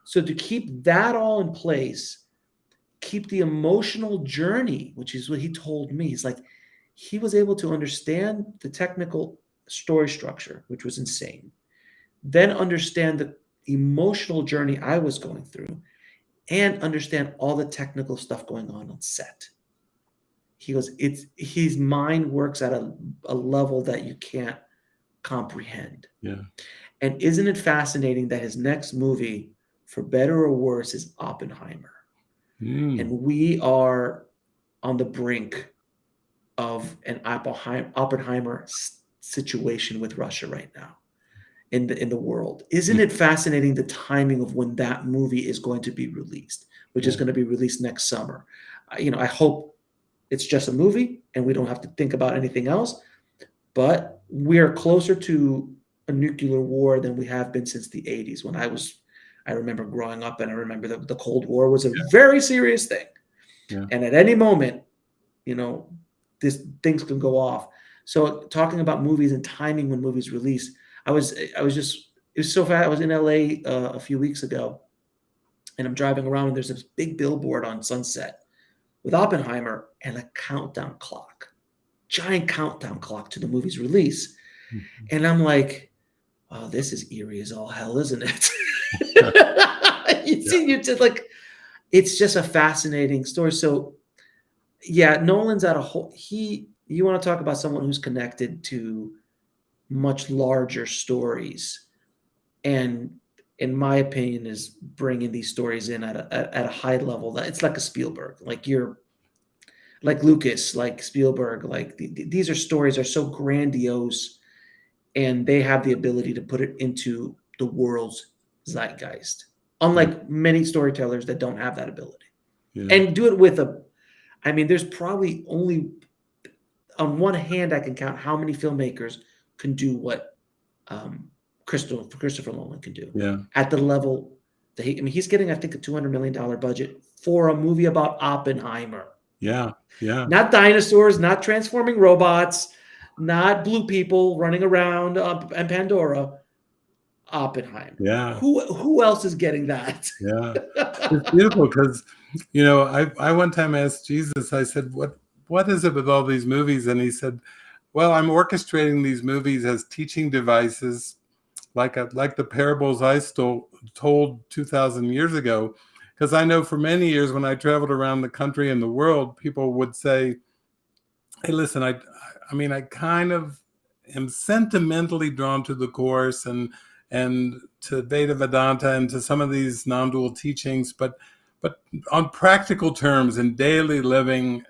So to keep that all in place, keep the emotional journey, which is what he told me. He's like, he was able to understand the technical story structure, which was insane. Then understand the emotional journey I was going through and understand all the technical stuff going on set. He goes, his mind works at a level that you can't comprehend. Yeah. And isn't it fascinating that his next movie, for better or worse, is Oppenheimer? And we are on the brink of an Oppenheimer situation with Russia right now in the world. Isn't it fascinating the timing of when that movie is going to be released, which is going to be released next summer? I hope it's just a movie and we don't have to think about anything else, but we're closer to a nuclear war than we have been since the 80s when I remember growing up, and I remember the Cold War was a very serious thing. Yeah. And at any moment, things can go off. So talking about movies and timing when movies release, it was so fast. I was in LA a few weeks ago, and I'm driving around, and there's this big billboard on Sunset with Oppenheimer and a countdown clock, giant countdown clock to the movie's release. Mm-hmm. And I'm like, oh, this is eerie as all hell, isn't it? It's just a fascinating story. So yeah, Nolan's at a whole, you want to talk about someone who's connected to much larger stories, and in my opinion is bringing these stories in at a high level. That it's like a Spielberg, like Lucas, like Spielberg, like these stories are so grandiose, and they have the ability to put it into the world's zeitgeist, unlike many storytellers that don't have that ability. And do it with there's probably only on one hand I can count how many filmmakers can do what Christopher Nolan can do at the level that he's getting, I think, a $200 million budget for a movie about Oppenheimer. Yeah. Not dinosaurs, not transforming robots, not blue people running around and Pandora. Oppenheimer. Yeah. Who else is getting that? Yeah. It's beautiful because, I one time asked Jesus, I said, what is it with all these movies? And he said, well, I'm orchestrating these movies as teaching devices, like the parables I told 2,000 years ago. Because I know for many years when I traveled around the country and the world, people would say, hey, listen, I kind of am sentimentally drawn to the Course and to Veda Vedanta and to some of these non-dual teachings, but on practical terms in daily living,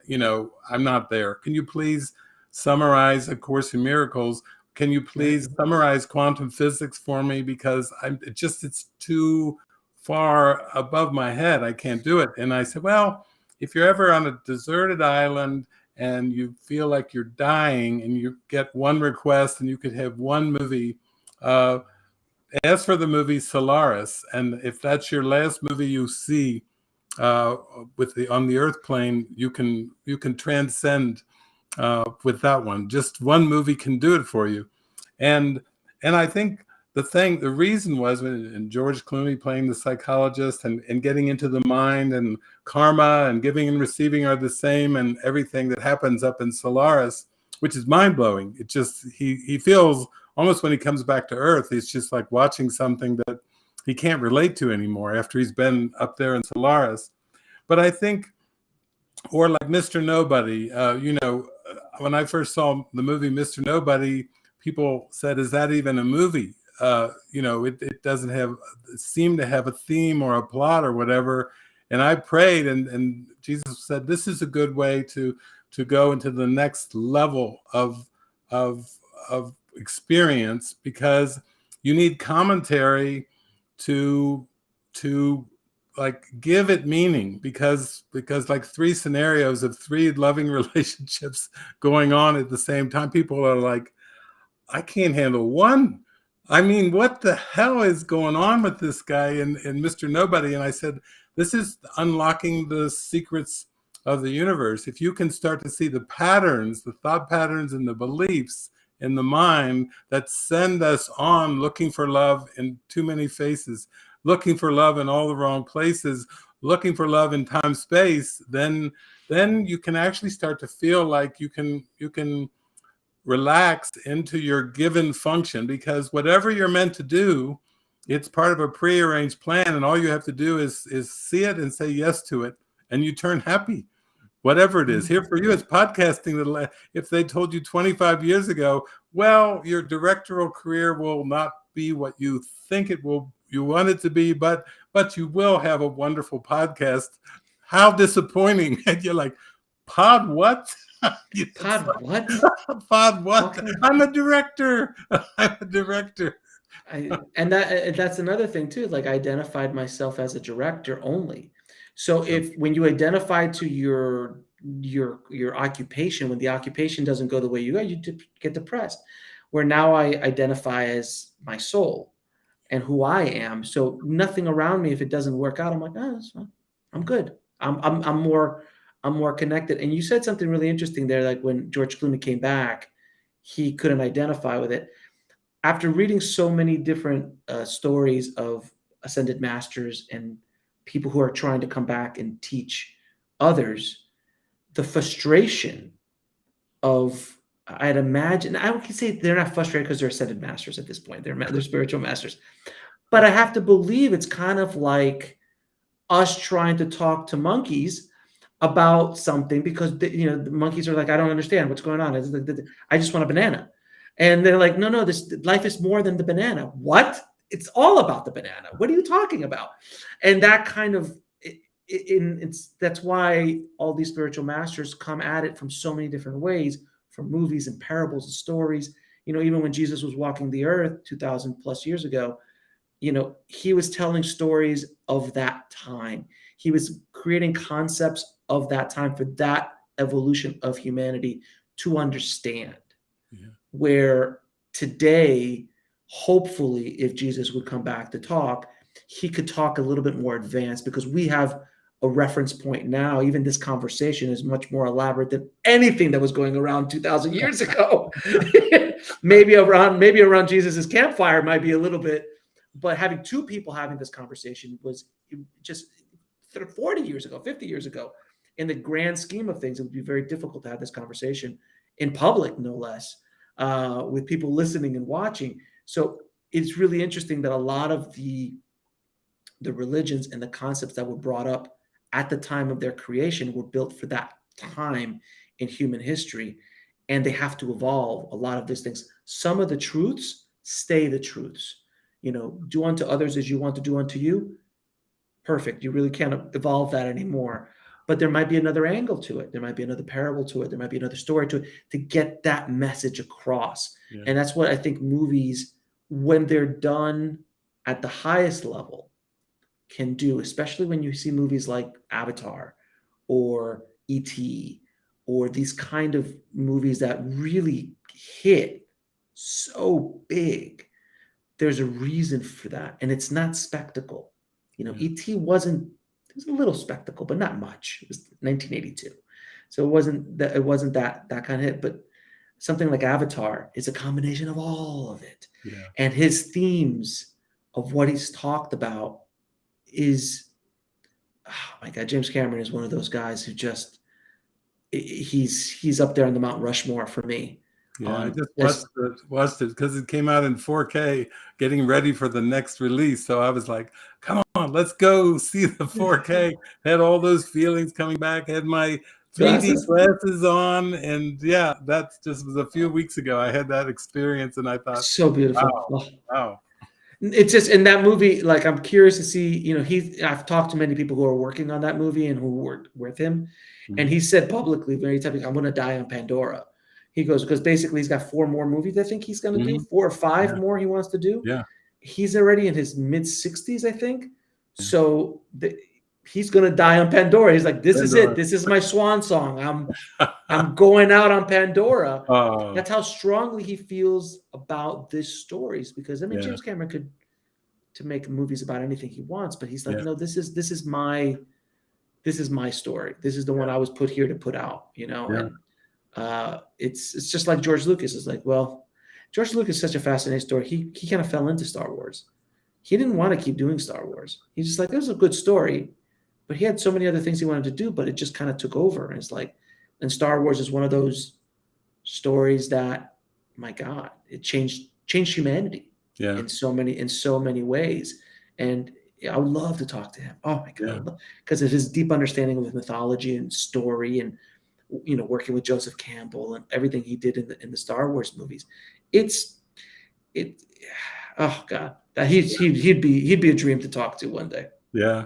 I'm not there. Can you please summarize A Course in Miracles? Can you please summarize quantum physics for me? Because it's too far above my head. I can't do it. And I said, well, if you're ever on a deserted island and you feel like you're dying and you get one request and you could have one movie, ask for the movie Solaris. And if that's your last movie you see on the Earth plane, you can transcend with that one. Just one movie can do it for you. And I think the reason was and George Clooney playing the psychologist and getting into the mind, and karma and giving and receiving are the same, and everything that happens up in Solaris, which is mind blowing. It just, he feels almost when he comes back to Earth, he's just like watching something that he can't relate to anymore after he's been up there in Solaris. But I think, or like Mr. Nobody, when I first saw the movie Mr. Nobody, people said, "Is that even a movie?" It doesn't seem to have a theme or a plot or whatever. And I prayed, and Jesus said, "This is a good way to go into the next level of experience, because you need commentary to like give it meaning, because like three scenarios of three loving relationships going on at the same time, people are like, I can't handle one. I mean, what the hell is going on with this guy and Mr. Nobody?" And I said, this is unlocking the secrets of the universe. If you can start to see the patterns, the thought patterns and the beliefs in the mind that send us on looking for love in too many faces, looking for love in all the wrong places, looking for love in time space, then you can actually start to feel like you can relax into your given function, because whatever you're meant to do, it's part of a prearranged plan, and all you have to do is see it and say yes to it, and you turn happy. Whatever it is. Here for you, it's podcasting. If they told you 25 years ago, well, your directorial career will not be what you think you want it to be, but you will have a wonderful podcast. How disappointing. And you're like, pod what? Pod what? Pod what? Okay. I'm a director. I'm a director. And that's another thing too. Like, I identified myself as a director only. So when you identify to your occupation, when the occupation doesn't go the way you get depressed. Where now I identify as my soul and who I am. So nothing around me, if it doesn't work out, I'm like, oh, that's fine. I'm good. I'm more connected. And you said something really interesting there. Like, when George Clooney came back, he couldn't identify with it. After reading so many different stories of ascended masters and people who are trying to come back and teach others, the frustration of, I'd imagine, I would say they're not frustrated because they're ascended masters at this point. They're spiritual masters. But I have to believe it's kind of like us trying to talk to monkeys about something, because the monkeys are like, I don't understand what's going on. I just want a banana. And they're like, no, this life is more than the banana. What? It's all about the banana. What are you talking about? And that kind of, that's why all these spiritual masters come at it from so many different ways, from movies and parables and stories. Even when Jesus was walking the earth 2,000 plus years ago, he was telling stories of that time. He was creating concepts of that time for that evolution of humanity to understand. Yeah. Where today, hopefully, if Jesus would come back to talk, he could talk a little bit more advanced, because we have a reference point now. Even this conversation is much more elaborate than anything that was going around 2,000 years ago. maybe around Jesus's campfire might be a little bit, but having two people having this conversation was just 40 years ago, 50 years ago. In the grand scheme of things, it would be very difficult to have this conversation in public, no less, with people listening and watching. So it's really interesting that a lot of the religions and the concepts that were brought up at the time of their creation were built for that time in human history, and they have to evolve a lot of these things. Some of the truths stay the truths. Do unto others as you want to do unto you. Perfect. You really can't evolve that anymore. But there might be another angle to it. There might be another parable to it. There might be another story to it to get that message across. Yeah. And that's what I think movies, when they're done at the highest level, can do, especially when you see movies like Avatar or E.T. or these kind of movies that really hit so big. There's a reason for that. And it's not spectacle. E.T. it was a little spectacle, but not much. It was 1982. So it wasn't that kind of hit. But something like Avatar is a combination of all of it. Yeah. And his themes of what he's talked about is, oh my God, James Cameron is one of those guys who just, he's up there on the Mount Rushmore for me. Yeah, I just watched it because it came out in 4K, getting ready for the next release. So I was like, come on, let's go see the 4K. Had all those feelings coming back, had my 3D glasses on. And yeah, that just was a few weeks ago. I had that experience and I thought, so beautiful. Wow. It's just in that movie, like, I'm curious to see, you know, I've talked to many people who are working on that movie and who worked with him. And he said publicly, very typically, I'm going to die on Pandora. He goes, because basically he's got 4 more movies I think he's going to do, 4 or 5 more he wants to do. Yeah. He's already in his mid-60s, I think. So he's going to die on Pandora. He's like, this is it. This is my swan song. I'm going out on Pandora. That's how strongly he feels about this stories. Because I mean, James Cameron could to make movies about anything he wants, but he's like, no, this is my story. This is the one I was put here to put out. You know, and it's just like George Lucas is like, well, George Lucas is such a fascinating story. He kind of fell into Star Wars. He didn't want to keep doing Star Wars. He's just like, it was a good story, but he had so many other things he wanted to do, but it just kind of took over. And it's like, and Star Wars is one of those stories that, my God, it changed humanity in so many ways. And I would love to talk to him. Oh my God, because of his deep understanding of mythology and story, and you know, working with Joseph Campbell and everything he did in the Star Wars movies. Oh God, that he'd be a dream to talk to one day. Yeah.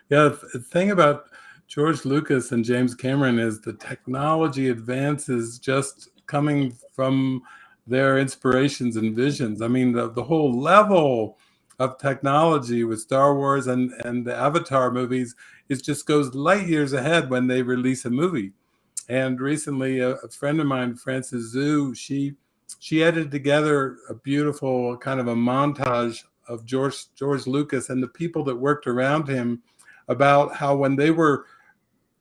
The thing about George Lucas and James Cameron is the technology advances just coming from their inspirations and visions. I mean, the whole level of technology with Star Wars and the Avatar movies, it just goes light years ahead when they release a movie. And recently, a friend of mine, Frances Zhu, she edited together a beautiful kind of a montage of George Lucas and the people that worked around him, about how when they were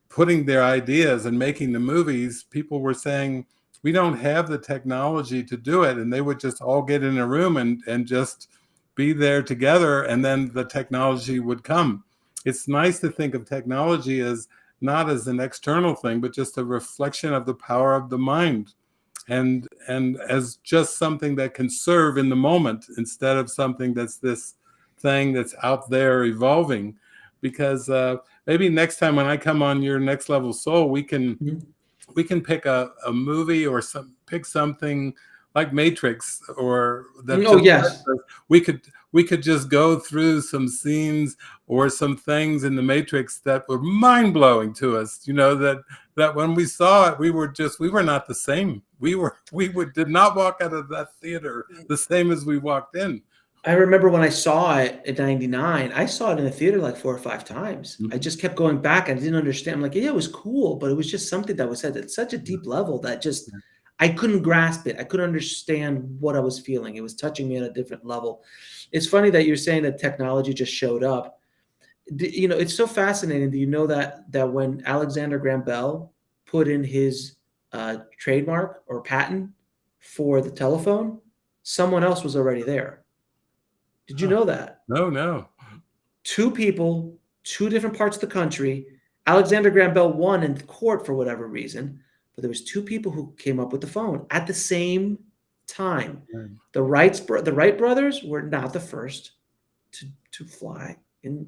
putting their ideas and making the movies, people were saying, we don't have the technology to do it. And they would just all get in a room and just be there together, and then the technology would come. It's nice to think of technology as not as an external thing, but just a reflection of the power of the mind, and as just something that can serve in the moment instead of something that's this thing that's out there evolving. Because maybe next time when I come on Your Next Level Soul, we can pick a movie or pick something like Matrix, or that we could just go through some scenes or some things in the Matrix that were mind-blowing to us. You know, that when we saw it, we were not the same. We did not walk out of that theater the same as we walked in. I remember when I saw it in '99, I saw it in the theater like 4 or 5 times. I just kept going back. I didn't understand. I'm like, yeah, it was cool, but it was just something that was said at such a deep level that just, I couldn't grasp it. I couldn't understand what I was feeling. It was touching me on a different level. It's funny that you're saying that technology just showed up. You know, it's so fascinating. Do you know that when Alexander Graham Bell put in his trademark or patent for the telephone, someone else was already there? Did you know that? No. 2 people, 2 different parts of the country. Alexander Graham Bell won in court for whatever reason, but there was 2 people who came up with the phone at the same time. The Wright brothers were not the first to fly, and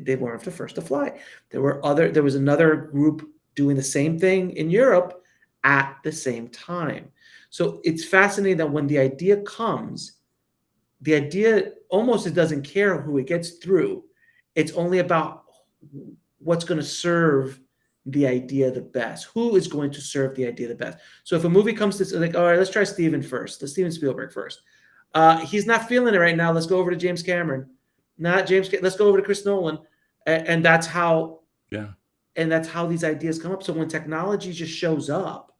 they weren't the first to fly. There was another group doing the same thing in Europe at the same time. So it's fascinating that when the idea comes, the idea almost, it doesn't care who it gets through. It's only about what's going to serve the idea the best. Who is going to serve the idea the best? So if a movie comes to, like, all right, let's try Steven first. Let's Steven Spielberg first. He's not feeling it right now. Let's go over to James Cameron. Let's go over to Chris Nolan. And that's how. Yeah. And that's how these ideas come up. So when technology just shows up,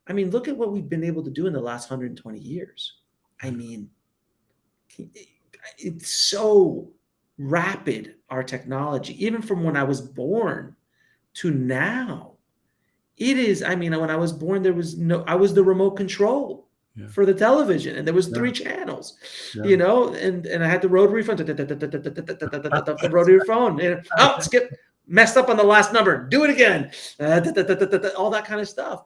I mean, look at what we've been able to do in the last 120 years. I mean, it's so rapid, our technology, even from when I was born to now. It is. I mean, when I was born, I was the remote control Yeah. for the television, and there was Yeah. 3 channels, Yeah. and I had the rotary phone, the rotary phone. Oh, skip, messed up on the last number. Do it again. All that kind of stuff.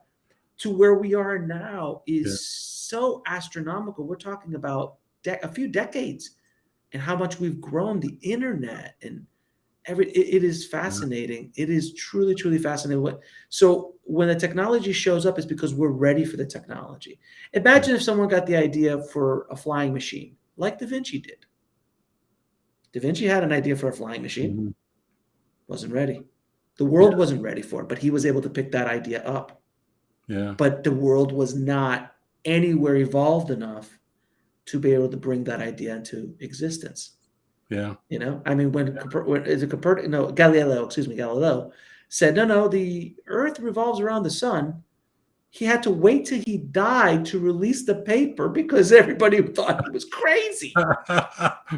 To where we are now is so astronomical. We're talking about a few decades, and how much we've grown. The internet and it is fascinating. It is truly, truly fascinating. So when the technology shows up, it's because we're ready for the technology. Imagine if someone got the idea for a flying machine, like Da Vinci did. Da Vinci had an idea for a flying machine, Mhm. wasn't ready. The world wasn't ready for it, but he was able to pick that idea up. Yeah. But the world was not anywhere evolved enough to be able to bring that idea into existence. Yeah. I mean, Galileo said, no, the Earth revolves around the sun. He had to wait till he died to release the paper because everybody thought he was crazy.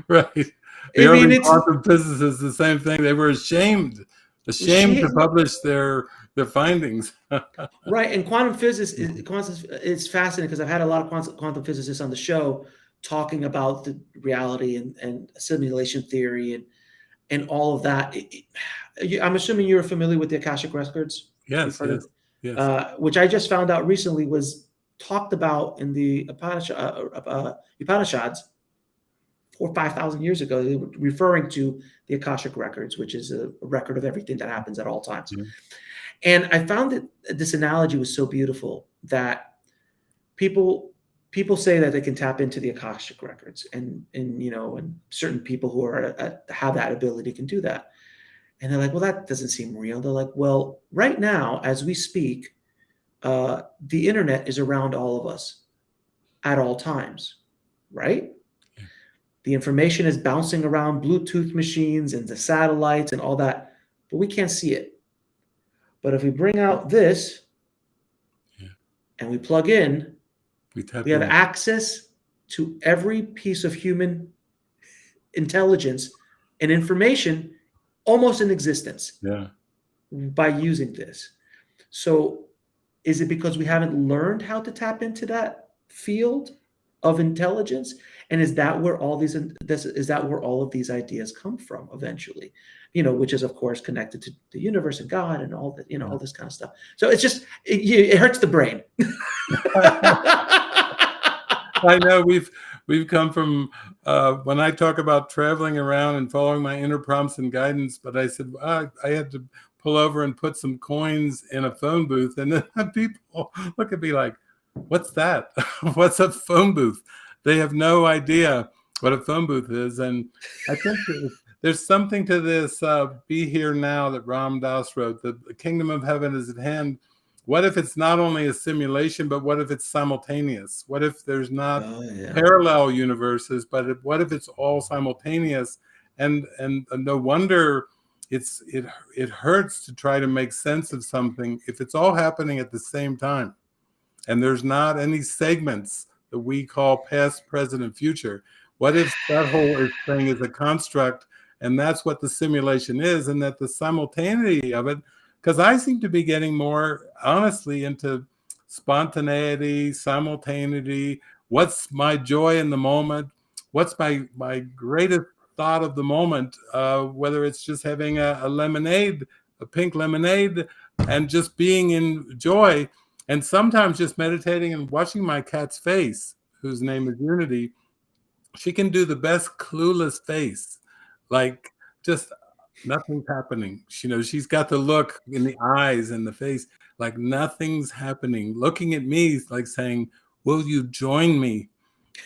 Right. The I mean, early it's quantum physicists, the same thing. They were ashamed to publish their findings. Right. And quantum physics is fascinating because I've had a lot of quantum physicists on the show talking about the reality and simulation theory and all of that. I'm assuming you're familiar with the Akashic Records. You've Yes. heard Yes. of, Yes. which I just found out recently was talked about in the Upanishads 4,000 or 5,000 years ago. They were referring to the Akashic Records, which is a record of everything that happens at all times. Yeah. And I found that this analogy was so beautiful that people say that they can tap into the Akashic Records, and certain people who have that ability can do that. And they're like, well, that doesn't seem real. They're like, well, right now, as we speak, the internet is around all of us at all times, right? Yeah. The information is bouncing around Bluetooth machines and the satellites and all that, but we can't see it. But if we bring out this and we plug in, we have access to every piece of human intelligence and information almost in existence by using this. So is it because we haven't learned how to tap into that field of intelligence? And is that where all of these ideas come from eventually? Which is of course connected to the universe and God and all that, all this kind of stuff. So it's just, it hurts the brain. I know we've come from when I talk about traveling around and following my inner prompts and guidance, but I said I had to pull over and put some coins in a phone booth, and then people look at me like, what's that? What's a phone booth? They have no idea what a phone booth is. And I think there's something to this be here now that Ram Dass wrote. The kingdom of heaven is at hand. What if it's not only a simulation, but what if it's simultaneous? What if there's not parallel universes, but what if it's all simultaneous? And no wonder it hurts to try to make sense of something if it's all happening at the same time. And there's not any segments that we call past, present, and future. What if that whole thing is a construct, and that's what the simulation is, and that the simultaneity of it, because I seem to be getting more honestly into spontaneity, simultaneity. What's my joy in the moment? What's my greatest thought of the moment? Whether it's just having a lemonade, a pink lemonade, and just being in joy, and sometimes just meditating and watching my cat's face, whose name is Unity. She can do the best clueless face, like just nothing's happening. She's got the look in the eyes and the face, like nothing's happening. Looking at me, like saying, "Will you join me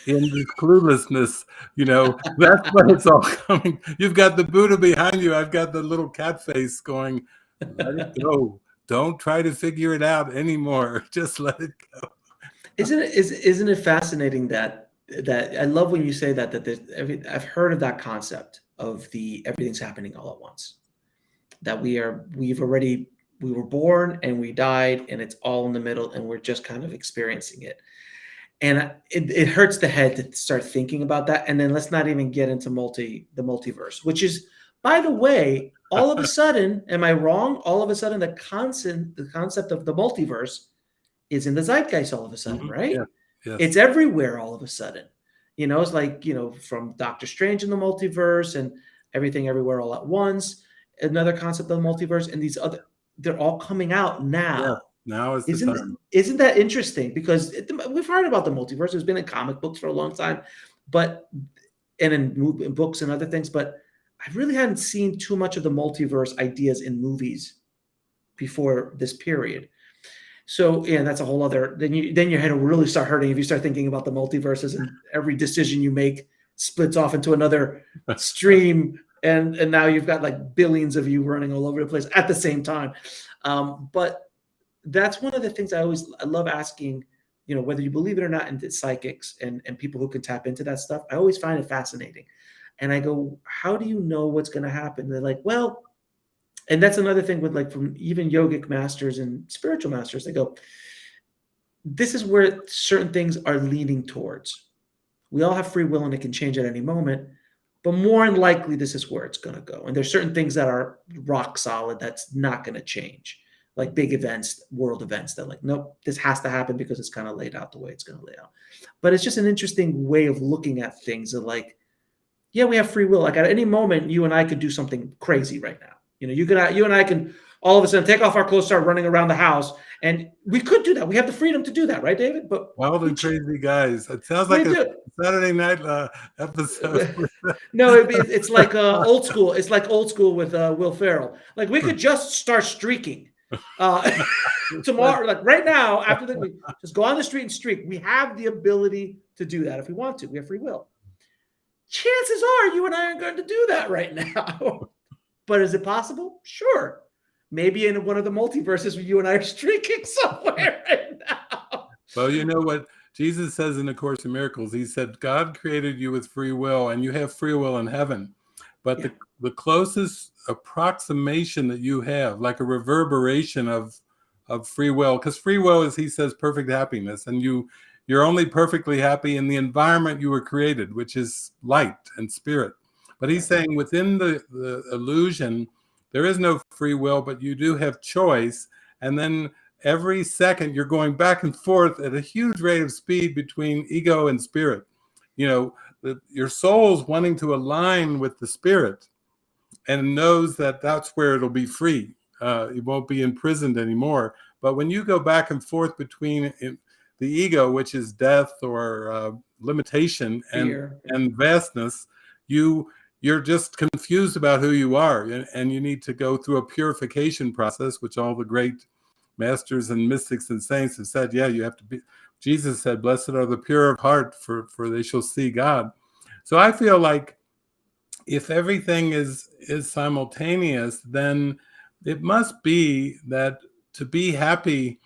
in this cluelessness?" That's when it's all coming. You've got the Buddha behind you. I've got the little cat face going, "Let it go. Don't try to figure it out anymore. Just let it go." Isn't it fascinating that I love when you say that I've heard of that concept of everything's happening all at once. That we were born and we died and it's all in the middle and we're just kind of experiencing it. And it hurts the head to start thinking about that. And then let's not even get into the multiverse, which is, by the way, all of a sudden, am I wrong? All of a sudden, the concept of the multiverse is in the zeitgeist all of a sudden, Mhm. right? Yeah. Yes. It's everywhere all of a sudden. It's like, from Doctor Strange in the multiverse and everything everywhere all at once, another concept of the multiverse, and they're all coming out Yeah. now. Now is the Isn't time. isn't that interesting? Because we've heard about the multiverse. It's been in comic books for a long time, but and in books and other things, but I really hadn't seen too much of the multiverse ideas in movies before this period. So yeah, that's a whole other. Then your head will really start hurting if you start thinking about the multiverses and every decision you make splits off into another stream, and now you've got like billions of you running all over the place at the same time. But that's one of the things I love asking. Whether you believe it or not, into psychics and people who can tap into that stuff, I always find it fascinating. And I go, how do you know what's going to happen? They're like, well, and that's another thing with like from even yogic masters and spiritual masters. They go, this is where certain things are leaning towards. We all have free will and it can change at any moment, but more than likely, this is where it's going to go. And there's certain things that are rock solid that's not going to change, like big events, world events that like, nope, this has to happen because it's kind of laid out the way it's going to lay out. But it's just an interesting way of looking at things of like, yeah, we have free will. Like at any moment, you and I could do something crazy right now. You and I can all of a sudden take off our clothes, start running around the house, and we could do that. We have the freedom to do that, right, David? But Wild and crazy guys. It sounds we like a do. Saturday night episode. No, it's like old school. It's like old school with Will Ferrell. Like we could just start streaking tomorrow, like right now. We just go on the street and streak. We have the ability to do that if we want to. We have free will. Chances are you and I are going to do that right now. But is it possible? Sure. Maybe in one of the multiverses where you and I are streaking somewhere right now. Well, you know what Jesus says in the Course in Miracles? He said, God created you with free will, and you have free will in heaven. But Yeah. the closest approximation that you have, like a reverberation of free will, because free will is, he says, perfect happiness. And you're only perfectly happy in the environment you were created, which is light and spirit. But he's saying within the illusion, there is no free will, but you do have choice. And then every second you're going back and forth at a huge rate of speed between ego and spirit. Your soul's wanting to align with the spirit and knows that that's where it'll be free. It won't be imprisoned anymore. But when you go back and forth between the ego, which is death or limitation, and vastness, you're just confused about who you are, and you need to go through a purification process, which all the great masters and mystics and saints have said. Yeah, you have to be. Jesus said, "Blessed are the pure of heart, for they shall see God." So I feel like if everything is simultaneous, then it must be that to be happy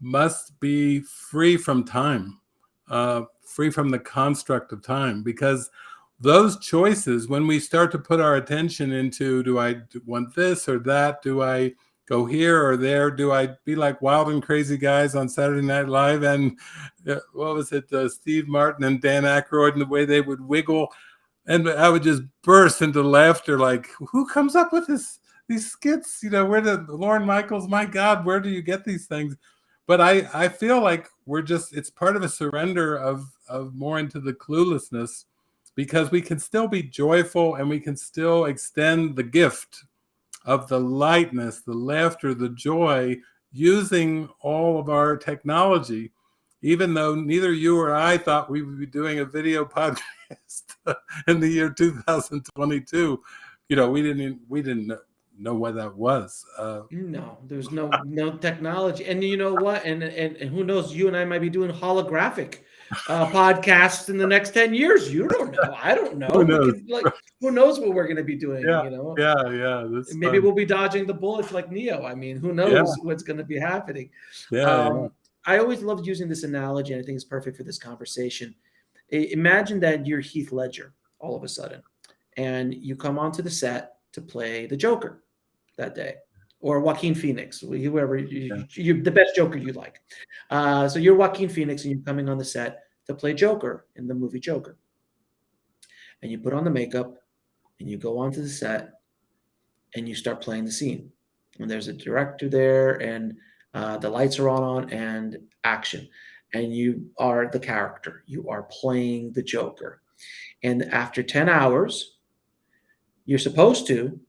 must be free from time, free from the construct of time, because those choices, when we start to put our attention into, do I want this or that? Do I go here or there? Do I be like Wild and Crazy Guys on Saturday Night Live? And what was it, Steve Martin and Dan Aykroyd, and the way they would wiggle? And I would just burst into laughter, like, who comes up with these skits? Where did Lauren Michaels, my God, where do you get these things? But I feel like it's part of a surrender of more into the cluelessness, because we can still be joyful and we can still extend the gift of the lightness, the laughter, the joy, using all of our technology, even though neither you or I thought we would be doing a video podcast in the year 2022. We didn't know what that was. No, there's no technology, and you know what? And who knows? You and I might be doing holographic podcasts in the next 10 years. You don't know. I don't know. Who knows? Who knows what we're going to be doing? Yeah. Maybe we'll be dodging the bullets like Neo. I mean, who knows what's going to be happening? I always loved using this analogy, and I think it's perfect for this conversation. Imagine that you're Heath Ledger all of a sudden, and you come onto the set to play the Joker that day, or Joaquin Phoenix, whoever you're the best Joker you like. So you're Joaquin Phoenix, and you're coming on the set to play Joker in the movie Joker. And you put on the makeup, and you go onto the set, and you start playing the scene. And there's a director there, and the lights are on, and action. And you are the character. You are playing the Joker. And after 10 hours, you're supposed to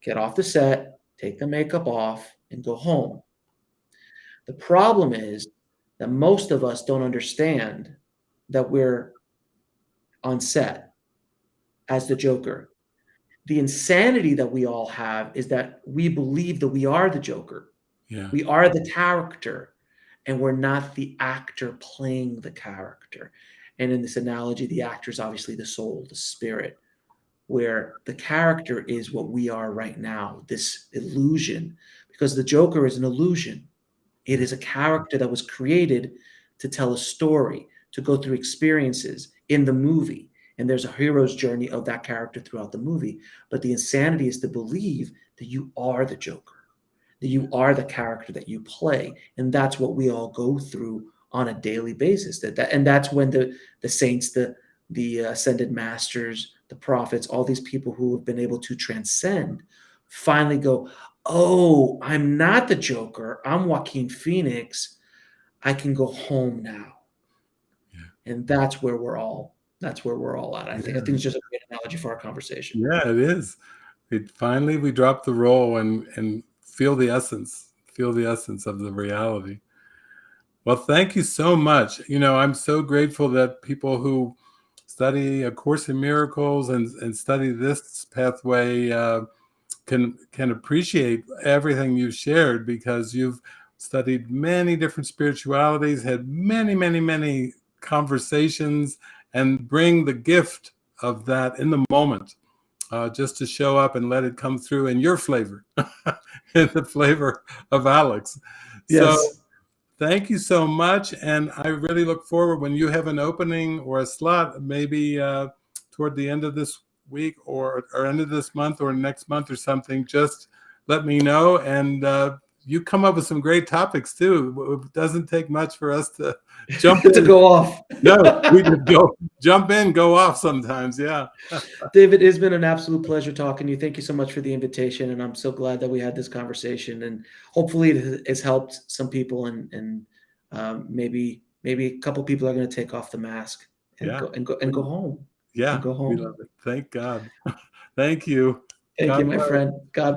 get off the set, take the makeup off, and go home. The problem is that most of us don't understand that we're on set as the Joker. The insanity that we all have is that we believe that we are the Joker. Yeah. We are the character, and we're not the actor playing the character. And in this analogy, the actor is obviously the soul, the spirit, where the character is what we are right now, this illusion, because the Joker is an illusion. It is a character that was created to tell a story, to go through experiences in the movie. And there's a hero's journey of that character throughout the movie. But the insanity is to believe that you are the Joker, that you are the character that you play. And that's what we all go through on a daily basis. And that's when the saints, the ascended masters, the prophets, all these people who have been able to transcend finally go, oh, I'm not the Joker. I'm Joaquin Phoenix. I can go home now. Yeah. And that's where we're all at. I think it's just a great analogy for our conversation. Yeah, it is. Finally we drop the role and feel the essence of the reality. Well, thank you so much. I'm so grateful that people who study A Course in Miracles and study this pathway can appreciate everything you've shared, because you've studied many different spiritualities, had many, many, many conversations, and bring the gift of that in the moment, just to show up and let it come through in your flavor, in the flavor of Alex. Yes. So thank you so much. And I really look forward when you have an opening or a slot, maybe toward the end of this week or end of this month or next month or something, just let me know. And you come up with some great topics too. It doesn't take much for us to jump to go off. No, we just jump in, go off sometimes. Yeah. David, it's been an absolute pleasure talking to you. Thank you so much for the invitation. And I'm so glad that we had this conversation, and hopefully it has helped some people, and maybe a couple people are going to take off the mask and go home. Yeah. And go home. We love it. Thank God. Thank you. Thank you, my friend. God